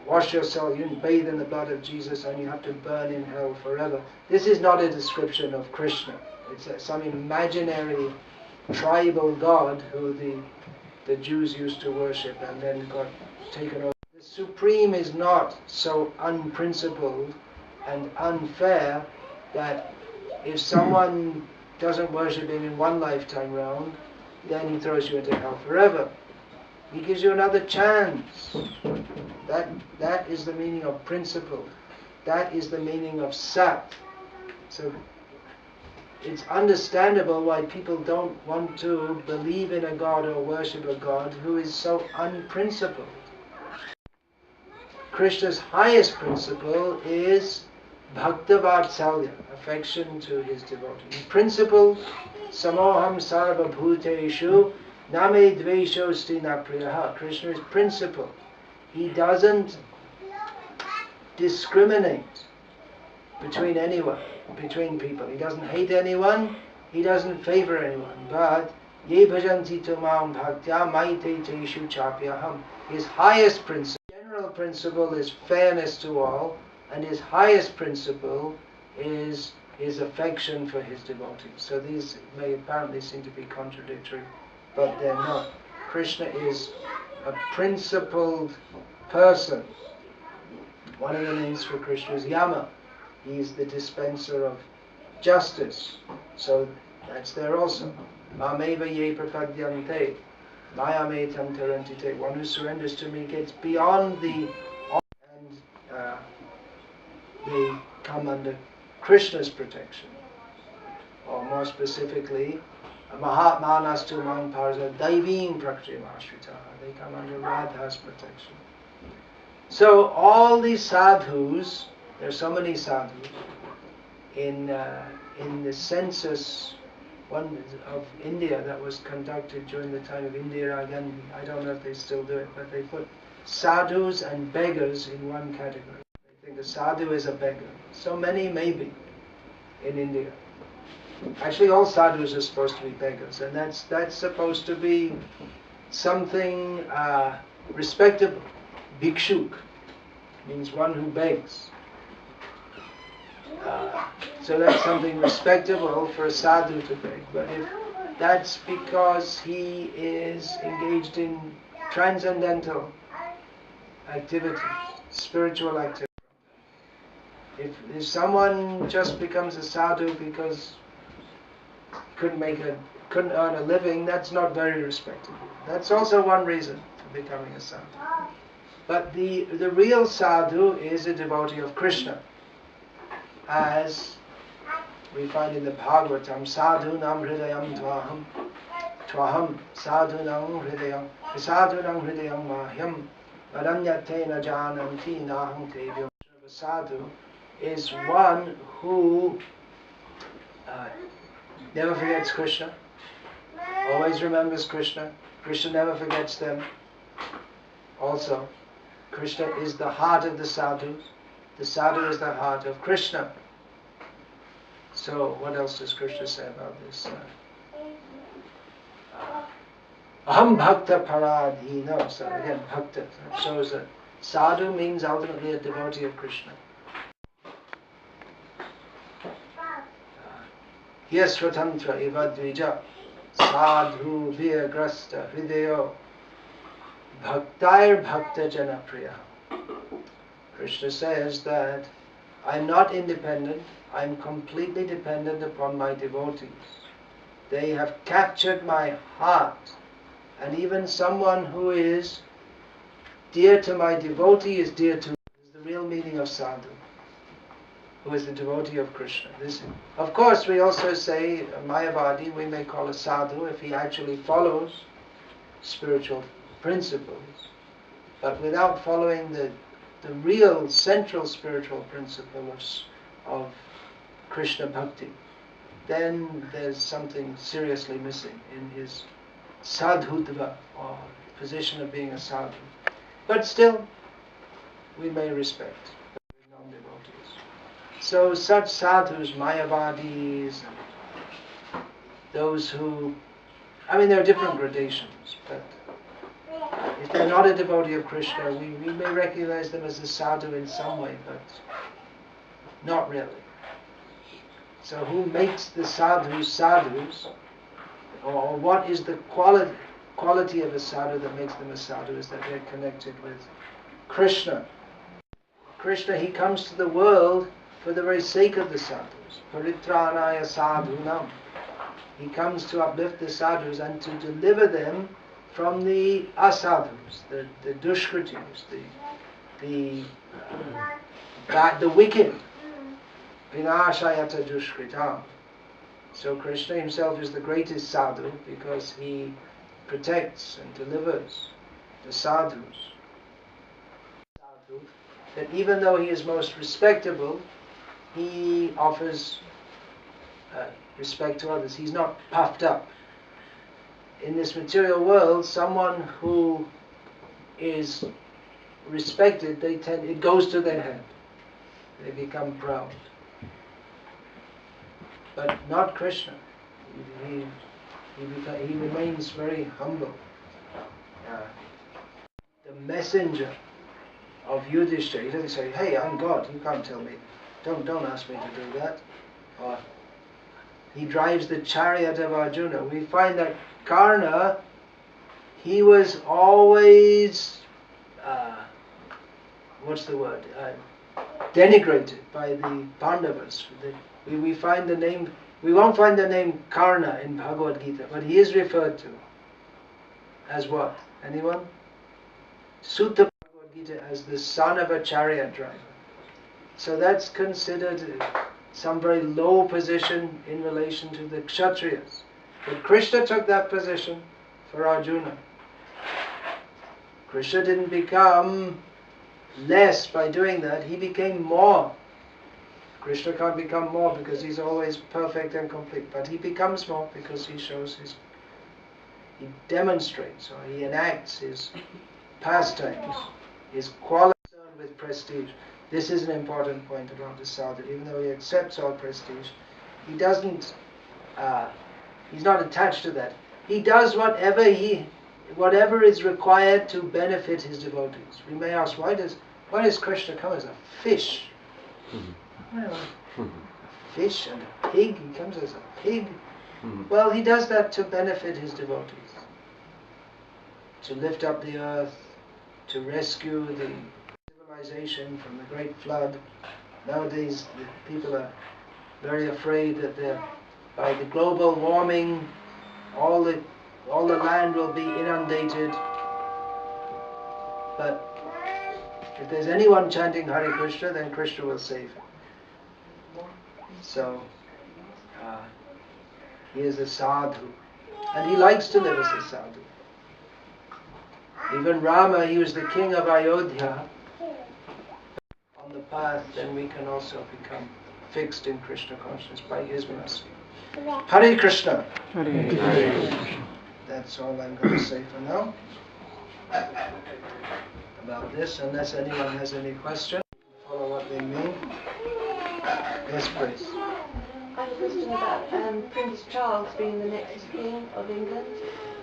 wash yourself, you didn't bathe in the blood of Jesus, and you have to burn in hell forever. This is not a description of Krishna. It's some imaginary tribal god who the Jews used to worship and then got taken over. The Supreme is not so unprincipled and unfair that if someone doesn't worship him in one lifetime round, then he throws you into hell forever. He gives you another chance. That is the meaning of principle. That is the meaning of Sat. So it's understandable why people don't want to believe in a God or worship a God who is so unprincipled. Krishna's highest principle is Bhakti Vikasa, affection to his devotees. In principle, Samoham Sarva Bhuteshu Name Dvesho Stina Priyaha. Krishna is principle. He doesn't discriminate between anyone, between people. He doesn't hate anyone, he doesn't favor anyone. But Ye bhajanti tumam bhaktya maite teshu chapyaham. His highest principle, general principle, is fairness to all, and his highest principle is his affection for his devotees. So these may apparently seem to be contradictory, but they're not. Krishna is a principled person. One of the names for Krishna is Yama. He's the dispenser of justice. So that's there also. Mameva ye prapadyante, mayametam tarantite. One who surrenders to me gets beyond the and they come under Krishna's protection. Or more specifically, Mahatmanastu mang parza daivim prakrim ashrita. They come under Radha's protection. So all these sadhus, there are so many sadhus, in the census of India that was conducted during the time of Indira Gandhi. I don't know if they still do it, but they put sadhus and beggars in one category. They think a sadhu is a beggar. So many maybe in India. Actually, all sadhus are supposed to be beggars, and that's supposed to be something respectable. Bhikshuk means one who begs. So that's something respectable for a sadhu to beg. But if that's because he is engaged in transcendental activity, spiritual activity. If someone just becomes a sadhu because couldn't earn a living, that's not very respectable. That's also one reason for becoming a sadhu. But the real sadhu is a devotee of Krishna. As we find in the Bhagavatam, sadhunam hridayam tvaham sadhunam hridayam mahyam varanyatena jananti naham tevyam. A sadhu is one who never forgets Krishna, always remembers Krishna. Krishna never forgets them. Also, Krishna is the heart of the sadhus. The sadhu is the heart of Krishna. So, what else does Krishna say about this? Aham bhakta paradhina. So again, bhakta. That shows that sadhu means ultimately a devotee of Krishna. Yasvatantra eva dvija sadhu vyagrasta hridayo bhaktair bhakta janapriya. Krishna says that I'm not independent, I'm completely dependent upon my devotees. They have captured my heart, and even someone who is dear to my devotee is dear to me. This is the real meaning of sadhu, who is the devotee of Krishna. Of course, we also say a Mayavadi, we may call a sadhu if he actually follows spiritual principles, but without following the real central spiritual principle of Krishna Bhakti, then there's something seriously missing in his sadhutva, or position of being a sadhu. But still, we may respect non-devotees. So such sadhus, Mayavadis, and those who, there are different gradations, but if they're not a devotee of Krishna, we may recognize them as a sadhu in some way, but not really. So who makes the sadhus sadhus, or what is the quality of a sadhu that makes them a sadhu, is that they're connected with Krishna. Krishna, he comes to the world for the very sake of the sadhus. Paritranaya sadhunam. He comes to uplift the sadhus and to deliver them from the asadhus, the dushkritis, the wicked. Vinashayata dushkritam. So Krishna himself is the greatest sadhu because he protects and delivers the sadhus. That even though he is most respectable, he offers respect to others. He's not puffed up. In this material world, someone who is respected, it goes to their head. They become proud. But not Krishna. He remains very humble. The messenger of Yudhishthira, he doesn't say, "Hey, I'm God, you can't tell me. Don't ask me to do that." Or he drives the chariot of Arjuna. We find that Karna, he was always, denigrated by the Pandavas. We find the name, we won't find the name Karna in Bhagavad Gita, but he is referred to as what? Anyone? Sutta Bhagavad Gita as the son of a chariot driver. So that's considered some very low position in relation to the Kshatriyas. But Krishna took that position for Arjuna. Krishna didn't become less by doing that, he became more. Krishna can't become more because he's always perfect and complete, but he becomes more because he shows he demonstrates or he enacts his pastimes, his quality with prestige. This is an important point about the sadhu. Even though he accepts all prestige, he doesn't, he's not attached to that. He does whatever is required to benefit his devotees. We may ask, why does Krishna come as a fish? Well, a fish and a pig, he comes as a pig. Well, he does that to benefit his devotees. To lift up the earth, to rescue the civilization from the great flood. Nowadays, the people are very afraid that by the global warming, all the land will be inundated. But if there's anyone chanting Hare Krishna, then Krishna will save him. So, he is a sadhu. And he likes to live as a sadhu. Even Rama, he was the king of Ayodhya. On the path, then we can also become fixed in Krishna consciousness by his mercy. Hare Krishna. That's all I'm going to say for now about this, unless anyone has any questions. Follow what they mean. Yes, please. I have a question about Prince Charles being the next king of England.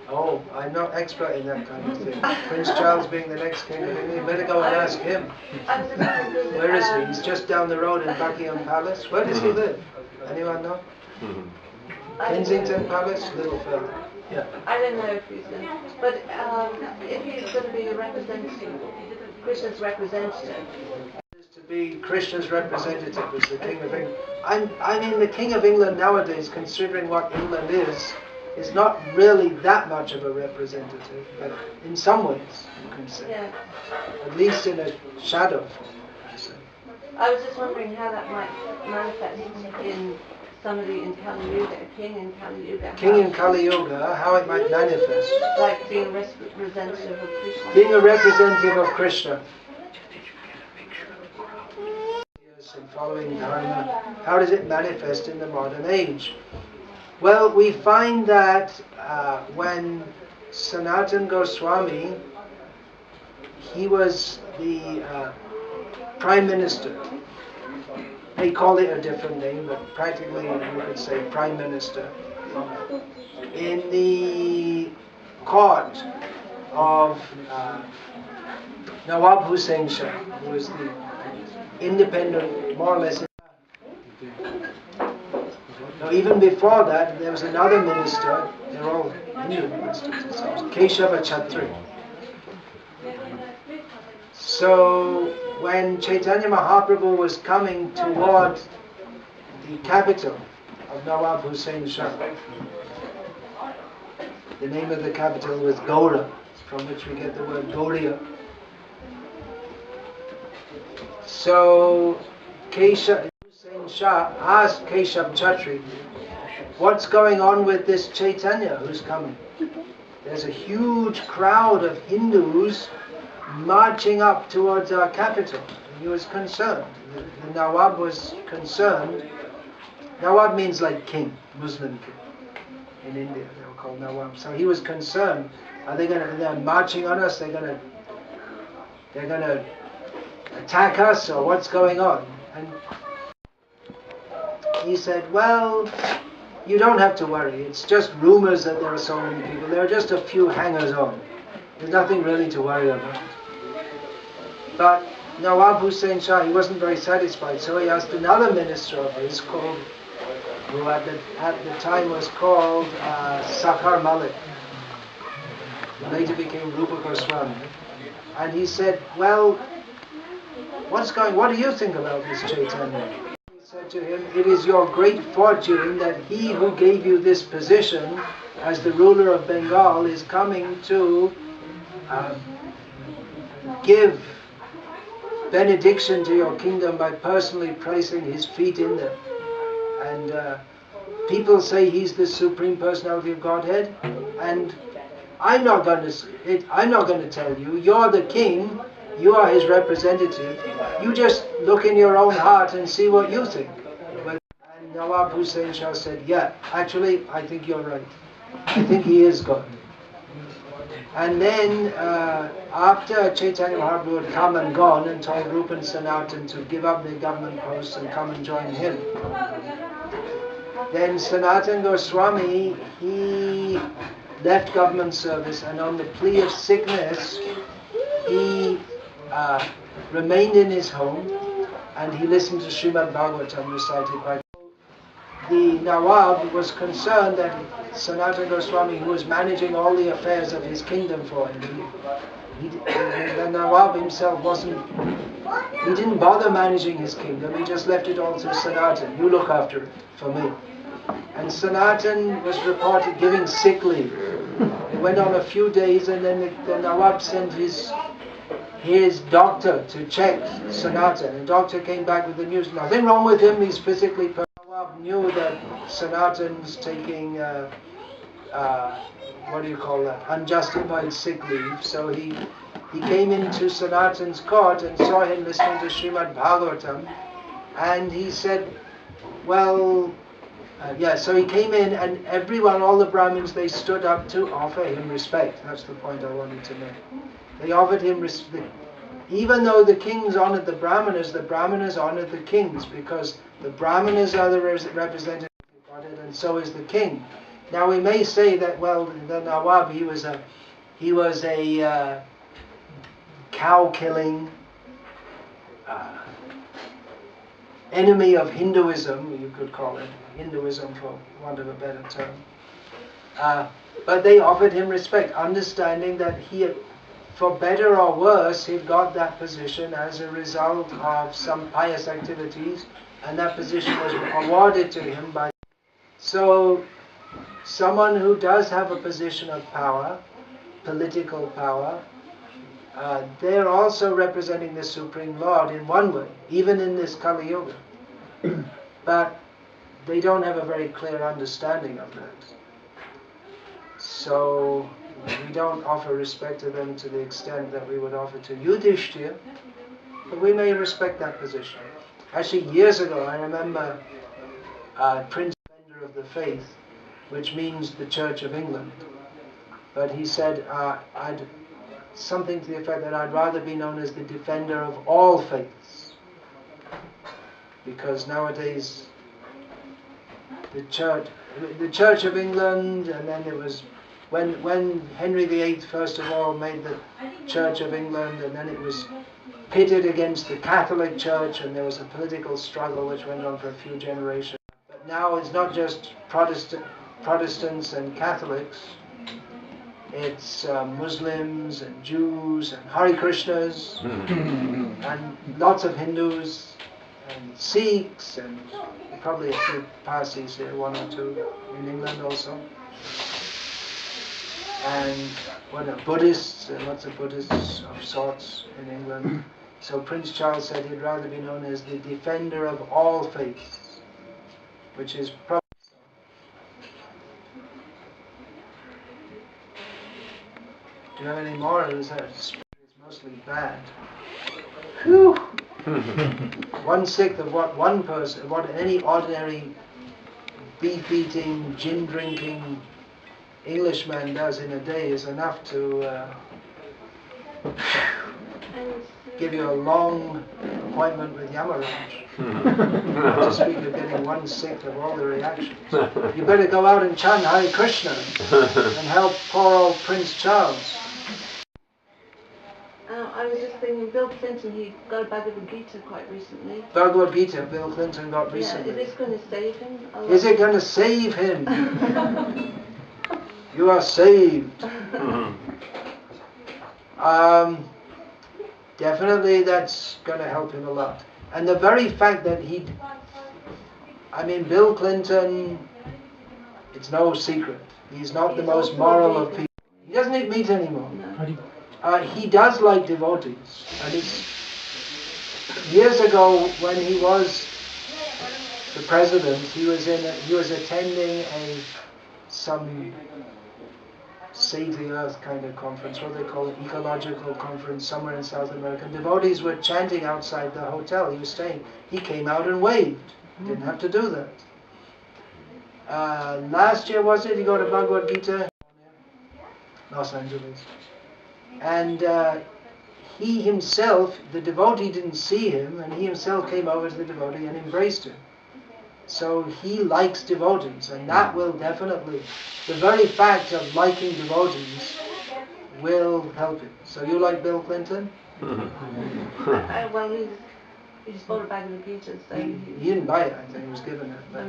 Oh, I'm not expert in that kind of thing. Prince Charles being the next king of England, you better go and ask him. Where is he? He's just down the road in Buckingham Palace. Where does he live? Anyone know? Kensington Palace? A little further. Yeah. I don't know if he's in, but if he's going to be a representative, Krishna's representative. To be Krishna's representative as the King of England. I mean, the King of England nowadays, considering what England is not really that much of a representative, but in some ways, you can say. Yeah. At least in a shadow form, I say. I was just wondering how that might manifest in somebody in Kali Yuga, a king in Kali Yuga. King in Kali Yuga, how it might manifest. Like being a representative of Krishna. Being a representative of Krishna. Yes, and following Dharma. How does it manifest in the modern age? Well, we find that when Sanatana Goswami, he was the Prime Minister. They call it a different name, but practically you could say Prime Minister. In the court of Nawab Hussain Shah, who was the independent, more or less. Now, even before that, there was another minister, they're all Hindu ministers, Keshava Chatri. So, when Chaitanya Mahaprabhu was coming toward the capital of Nawab Hussain Shah, the name of the capital was Gaura, from which we get the word Gauriya. So, Hussain Shah asked Keshav Chatri, what's going on with this Chaitanya who's coming? There's a huge crowd of Hindus marching up towards our capital. He was concerned. The Nawab was concerned. Nawab means like king, Muslim king. In India they were called Nawab. So he was concerned. They're marching on us, they're gonna attack us, or what's going on? And he said, well, you don't have to worry. It's just rumors that there are so many people. There are just a few hangers-on. There's nothing really to worry about. But Nawab Hussain Shah, he wasn't very satisfied, so he asked another minister of his, who at the time was called Sakhar Malik, who later became Rupa Goswami. And he said, well, what do you think about this, Chaitanya? He said to him, it is your great fortune that he who gave you this position as the ruler of Bengal is coming to give benediction to your kingdom by personally placing his feet in them. And people say he's the Supreme Personality of Godhead, and I'm not going to tell you. You're the king. You are his representative. You just look in your own heart and see what you think. And Nawab Hussain Shah said, yeah, actually, I think you're right. I think he is God. And then after Chaitanya Mahaprabhu had come and gone and told Rupa and Sanatan to give up their government posts and come and join him, then Sanatan Goswami, he left government service, and on the plea of sickness, he remained in his home and he listened to Srimad Bhagavatam recited by the Nawab. Was concerned that Sanatana Goswami, who was managing all the affairs of his kingdom for him, the Nawab himself he didn't bother managing his kingdom, he just left it all to Sanatan. You look after it for me. And Sanatan was reported giving sick leave. It went on a few days, and then the Nawab sent his doctor to check Sanatan. The doctor came back with the news, nothing wrong with him, he's physically perfect. Nawab knew that Sanatan's taking, unjustified sick leave, so he came into Sanatan's court and saw him listening to Srimad Bhagavatam, and he said, so he came in, and everyone, all the Brahmins, they stood up to offer him respect. That's the point I wanted to make. They offered him respect. Even though the kings honored the Brahmanas honored the kings, because the Brahmanas are the representatives of Godhead, and so is the king. Now we may say that, the Nawab, he was a cow-killing enemy of Hinduism, you could call it. Hinduism, for want of a better term. But they offered him respect, understanding that he had, for better or worse, he got that position as a result of some pious activities, and that position was awarded to him by... So, someone who does have a position of power, political power, they're also representing the Supreme Lord in one way, even in this Kali Yuga. But they don't have a very clear understanding of that. So we don't offer respect to them to the extent that we would offer to Yudhishthira, but we may respect that position. Actually, years ago, I remember Prince Defender of the Faith, which means the Church of England. But he said, something to the effect that I'd rather be known as the defender of all faiths. Because nowadays, the Church of England, and then it was, when Henry VIII first of all made the Church of England, and then it was pitted against the Catholic Church, and there was a political struggle which went on for a few generations. But now it's not just Protestants and Catholics, it's Muslims and Jews and Hare Krishnas and lots of Hindus and Sikhs and probably a few Parsis here, one or two in England also. And Buddhists, lots of Buddhists of sorts in England. So Prince Charles said he'd rather be known as the defender of all faiths, which is probably... Do you have any more? It's mostly bad. Whew. 1/6 of what any ordinary beef-eating, gin-drinking Englishman does in a day is enough to give you a long appointment with Yamaraj. Not to speak of getting 1/6 of all the reactions. You better go out and chant Hare Krishna and help poor old Prince Charles. I was just thinking, Bill Clinton, he got a Bhagavad Gita quite recently. Bhagavad Gita, Bill Clinton got recently. Yeah, is this going to save him? Is it going to save him? You are saved. definitely that's going to help him a lot. And the very fact that Bill Clinton, it's no secret, he's not the most moral of people. He doesn't eat meat anymore. No. He does like devotees. And years ago, when he was the president, he was attending some Save the Earth kind of conference, what they call it, ecological conference somewhere in South America. And devotees were chanting outside the hotel he was staying. He came out and waved. Didn't have to do that. Last year, was it? He got a Bhagavad Gita, Los Angeles. And he himself, the devotee didn't see him, and he himself came over to the devotee and embraced him. So he likes devotees, and that will definitely, the very fact of liking devotees will help him. So you like Bill Clinton? Well, he just bought a bag of the Gita, so He didn't buy it, I think he was given it. no,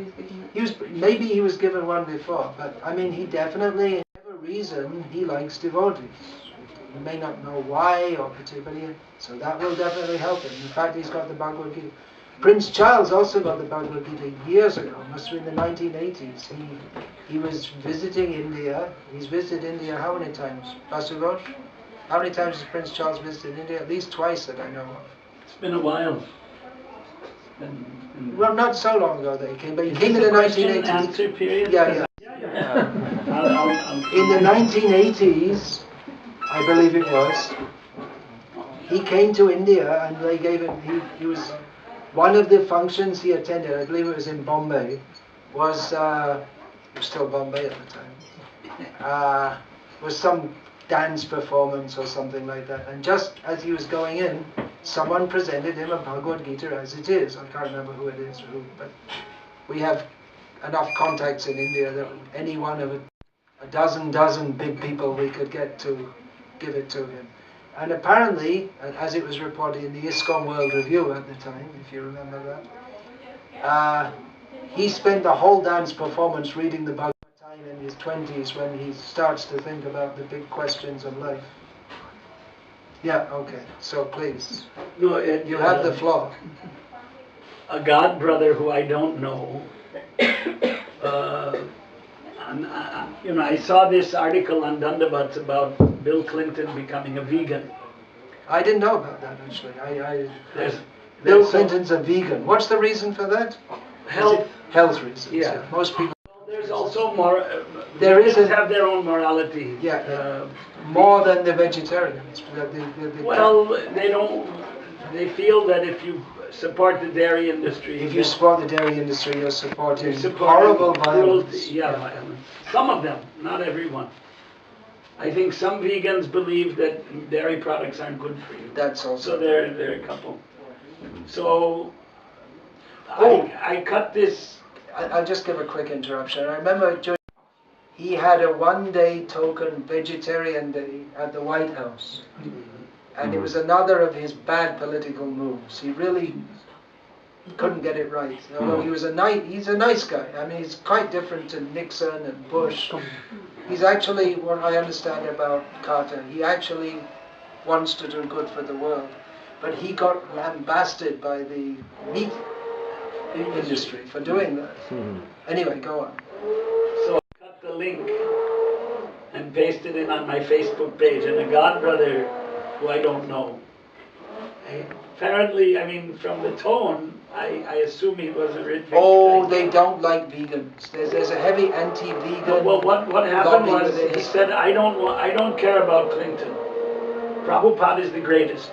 he's given it. Maybe he was given one before, but he definitely, for whatever reason, he likes devotees. You may not know why or particularly, so that will definitely help him. In fact, he's got the Bhagavad Gita. Prince Charles also got the Bhagavad Gita years ago, must have been the 1980s. He was visiting India. He's visited India how many times? Basugosh? How many times has Prince Charles visited India? At least twice that I know of. It's been a while. Well, not so long ago that he came, but he came in the the question 1980s. answer period? Yeah. In the 1980s, I believe it was, he came to India and they gave him, he was, one of the functions he attended, I believe it was in Bombay, was, it was still Bombay at the time, was some dance performance or something like that. And just as he was going in, someone presented him a Bhagavad Gita as it is. I can't remember who it is, but we have enough contacts in India that any one of a dozen big people we could get to give it to him. And apparently, as it was reported in the ISKCON World Review at the time, if you remember that, he spent the whole dance performance reading the Bhagavad Gita in his 20s when he starts to think about the big questions of life. Yeah, okay, so please, No, you have the floor. A god brother who I don't know, I saw this article on Dandavats about Bill Clinton becoming a vegan. I didn't know about that actually. Bill Clinton's a vegan. What's the reason for that? Health. Health reasons. Yeah. Most people. There's also more. There is vegans have their own morality. Yeah. More than the vegetarians. Well, they don't. They feel that if you support the dairy industry, if you support the dairy industry, you're supporting supporting horrible cruelty. violence. Yeah, violence. Some of them, not everyone. I think some vegans believe that dairy products aren't good for you. That's also. So there are a couple. So Oh. I cut this. I'll just give a quick interruption. I remember he had a one-day token vegetarian day at the White House. And it was another of his bad political moves. He really couldn't get it right. Although he's a nice guy. I mean, he's quite different to Nixon and Bush. He's actually, what I understand about Carter, he actually wants to do good for the world. But he got lambasted by the meat industry for doing that. Anyway, go on. So I cut the link and pasted it on my Facebook page, and a god brother who I don't know. Apparently, I mean, from the tone, I assume he was a rich. Oh, they don't like vegans. There's a heavy anti-vegan. Well, what happened lobby was within he his- said, I don't care about Clinton. Prabhupada is the greatest.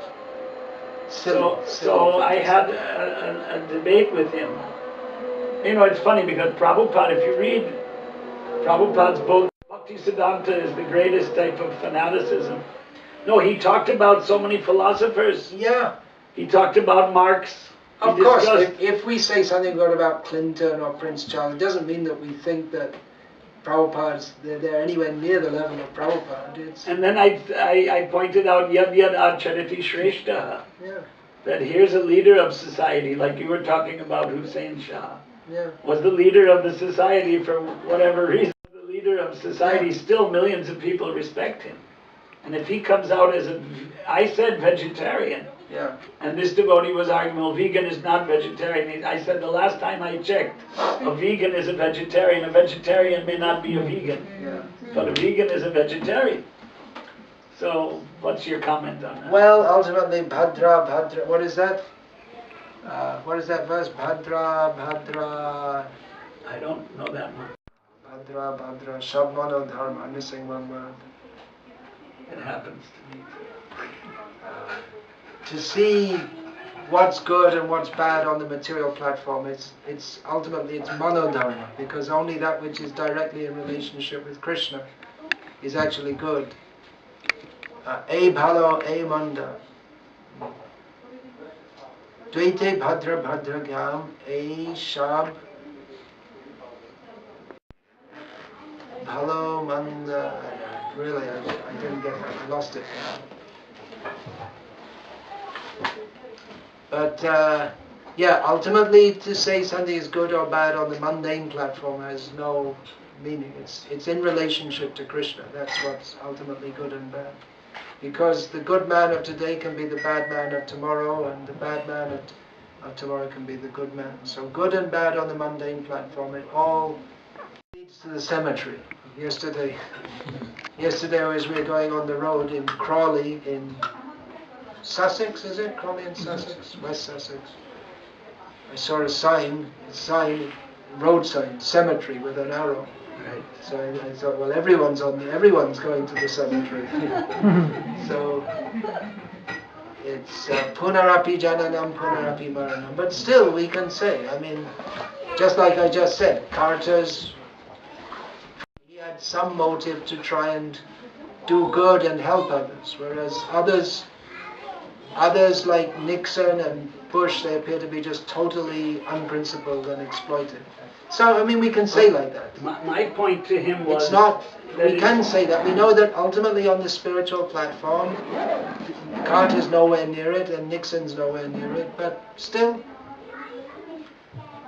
So I had a debate with him. You know, it's funny because Prabhupada, if you read Prabhupada's book, Bhakti Siddhanta is the greatest type of fanaticism. No, he talked about so many philosophers. Yeah. He talked about Marx. Of course, if we say something good about Clinton or Prince Charles, it doesn't mean that we think that they're anywhere near the level of Prabhupada. And then I pointed out Yad Yad Acharati Shrestha, that here's a leader of society, like you were talking about Hussein Shah, was the leader of the society for whatever reason. The leader of society, still millions of people respect him. And if he comes out as I said vegetarian, Yeah. and this devotee was arguing, well, vegan is not vegetarian. I said, the last time I checked, a vegan is a vegetarian may not be a vegan, Yeah. but a vegan is a vegetarian. So, what's your comment on that? Well, ultimately, Bhadra, what is that? What is that verse? Bhadra. I don't know that one. Bhadra, Shabmano Dharma. I'm missing one word. It happens to me. To see what's good and what's bad on the material platform, it's ultimately monodharma, because only that which is directly in relationship with Krishna is actually good. E bhalo, e manda. Dvaite bhadra bhadra gyam, e shab. Bhalo, manda. Really, I didn't get that. I lost it. But yeah, ultimately to say something is good or bad on the mundane platform has no meaning. It's in relationship to Krishna. That's what's ultimately good and bad. Because the good man of today can be the bad man of tomorrow, and the bad man of tomorrow can be the good man. So good and bad on the mundane platform, it all leads to the cemetery. Yesterday as we were going on the road in Crawley in Sussex, is it? Crawley in Sussex? West Sussex. I saw a sign, road sign, cemetery with an arrow. Right. So I thought, well, everyone's going to the cemetery. So it's punarapi jananam, punarapi maranam. But still, we can say, I mean, just like I just said, Carter's, he had some motive to try and do good and help others, whereas others like Nixon and Bush, they appear to be just totally unprincipled and exploited. So, I mean, we can say like that. My point to him was... It's not, we can say that. We know that ultimately on the spiritual platform, Carter's nowhere near it and Nixon's nowhere near it, but still.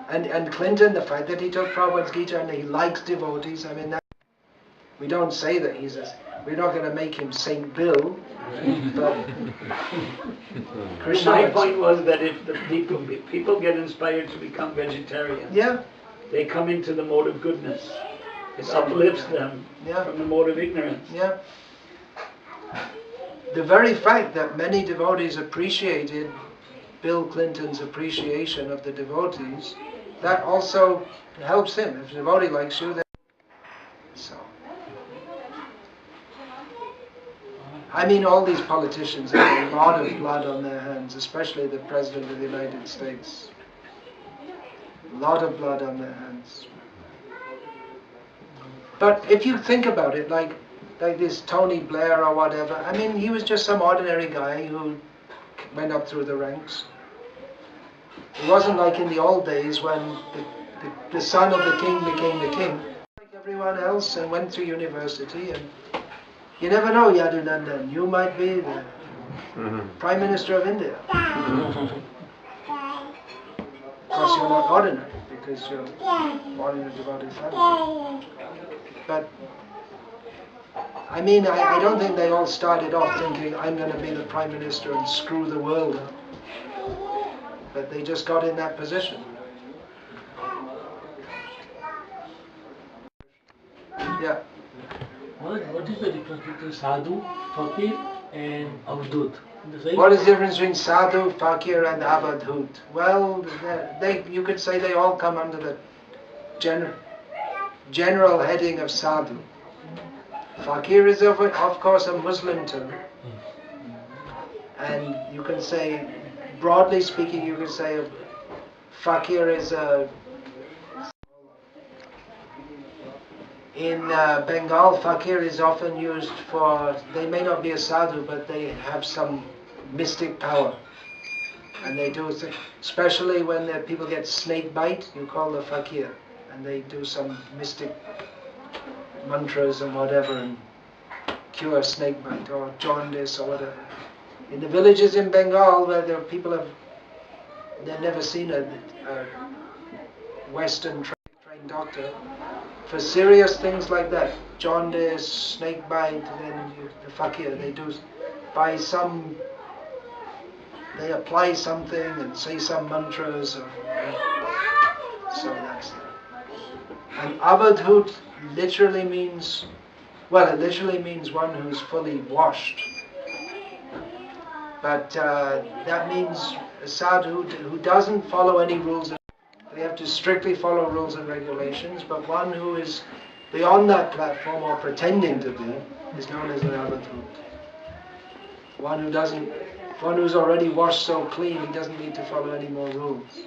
And Clinton, the fact that he took Prabhupada's Gita and he likes devotees, I mean, that, we don't say that we're not going to make him Saint Bill, but Krishna. My point was that if the people get inspired to become vegetarians, yeah, they come into the mode of goodness. It uplifts them from the mode of ignorance. Yeah. The very fact that many devotees appreciated Bill Clinton's appreciation of the devotees, that also helps him. If a devotee likes you, then so. I mean, all these politicians have a lot of blood on their hands, especially the President of the United States. A lot of blood on their hands. But if you think about it, like this Tony Blair or whatever, I mean, he was just some ordinary guy who went up through the ranks. It wasn't like in the old days when the son of the king became the king. Like everyone else, and went through university, and you never know, Yadunandan, you might be the Prime Minister of India. Of course, you're not ordinary, because you're born in a devotee family. But, I mean, I don't think they all started off thinking, I'm going to be the Prime Minister and screw the world up. But they just got in that position. Yeah. What is the difference between sadhu, fakir, and avdut? What is the difference between sadhu, fakir, and avadhut? Well, you could say they all come under the general heading of sadhu. Fakir is of course a Muslim term, and you can say, broadly speaking, you could say fakir is in Bengal, fakir is often used for, they may not be a sadhu, but they have some mystic power. And they do, especially when the people get snake bite, you call the fakir. And they do some mystic mantras and whatever and cure snake bite or jaundice or whatever. In the villages in Bengal where there are people they've never seen a Western trained doctor, for serious things like that, jaundice, snake bite, then the fakir, they do by some, they apply something and say some mantras, or, so that's that. And avadhut literally means, well, it literally means one who's fully washed. But that means a sadhu who doesn't follow any rules. They have to strictly follow rules and regulations, but one who is beyond that platform or pretending to be is known as an avadhut. One who's already washed so clean, he doesn't need to follow any more rules.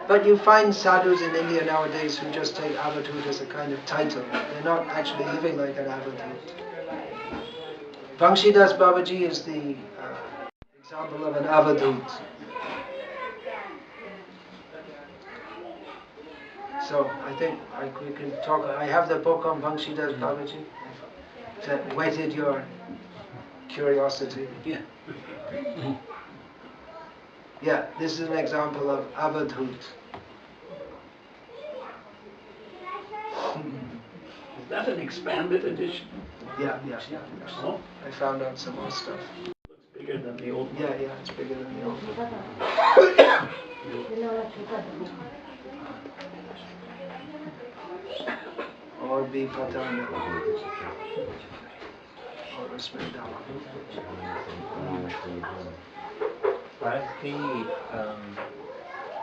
But you find sadhus in India nowadays who just take avadhut as a kind of title. They're not actually living like an avadhut. Bhangshidas Babaji is the example of an avadhut. So I think we can talk. I have the book on Bhangshidas Babaji. That whetted your curiosity. Yeah. Yeah, this is an example of avadhut. Is that an expanded edition? Yeah. Oh, I found out some more stuff. looks bigger than the old one. Yeah, it's bigger than the old one. Or be patana. Or Rasmedala.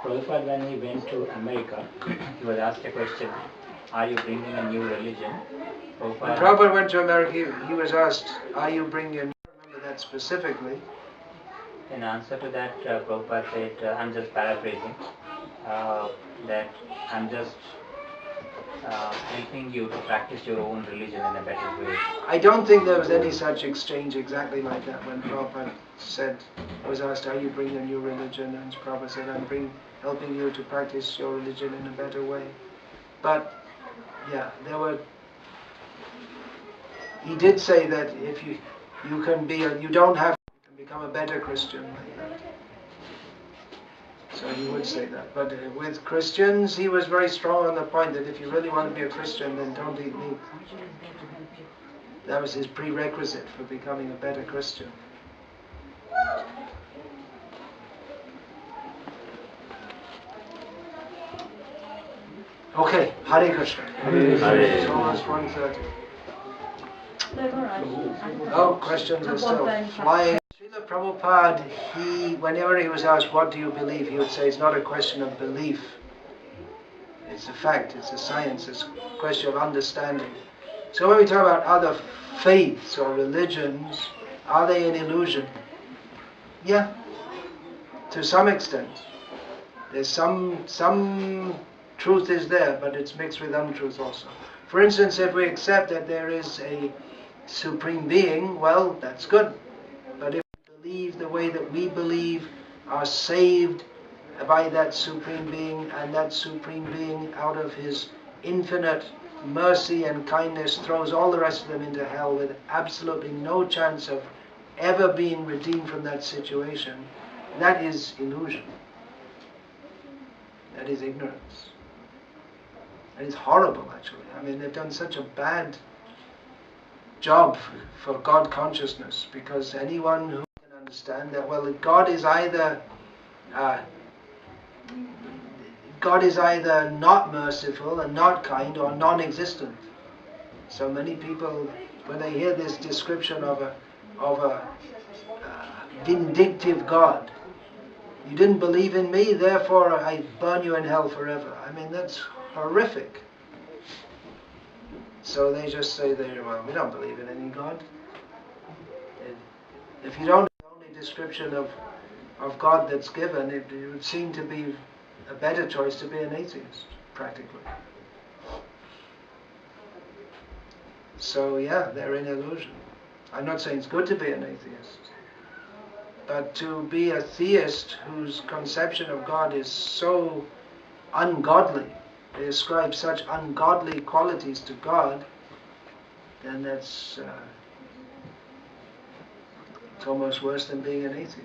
Prabhupada, when he went to America, he was asked a question, are you bringing a new religion? When Prabhupada went to America, he was asked, are you bringing a new, I remember that specifically. In answer to that, Prabhupada said, I'm just paraphrasing, that I'm just helping you to practice your own religion in a better way. I don't think there was any such exchange exactly like that when Prabhupada was asked, are you bringing a new religion? And Prabhupada said, I'm helping you to practice your religion in a better way. But, yeah, he did say that if you can become a better Christian like that. So he would say that. But with Christians, he was very strong on the point that if you really want to be a Christian, then don't eat meat. That was his prerequisite for becoming a better Christian. Okay, Hare Krishna. It's almost 1:30. Oh, questions are still flying. Srila Prabhupada, whenever he was asked, what do you believe? He would say, it's not a question of belief. It's a fact, it's a science, it's a question of understanding. So when we talk about other faiths or religions, are they an illusion? Yeah, to some extent. There's some truth is there, but it's mixed with untruth also. For instance, if we accept that there is a supreme being, well, that's good. But if we believe the way that we believe, are saved by that supreme being, and that supreme being out of his infinite mercy and kindness throws all the rest of them into hell with absolutely no chance of ever being redeemed from that situation, that is illusion. That is ignorance. That is horrible, actually. I mean, they've done such a bad job for God consciousness, because anyone who can understand that, well, God is either not merciful and not kind, or non-existent. So many people, when they hear this description of a vindictive God, you didn't believe in me, therefore I burn you in hell forever. I mean, that's horrific. So they just say, well, we don't believe in any God. If you don't have the only description of God that's given, it would seem to be a better choice to be an atheist, practically. So yeah, they're in illusion. I'm not saying it's good to be an atheist, but to be a theist whose conception of God is so ungodly, they ascribe such ungodly qualities to God, then that's it's almost worse than being an atheist.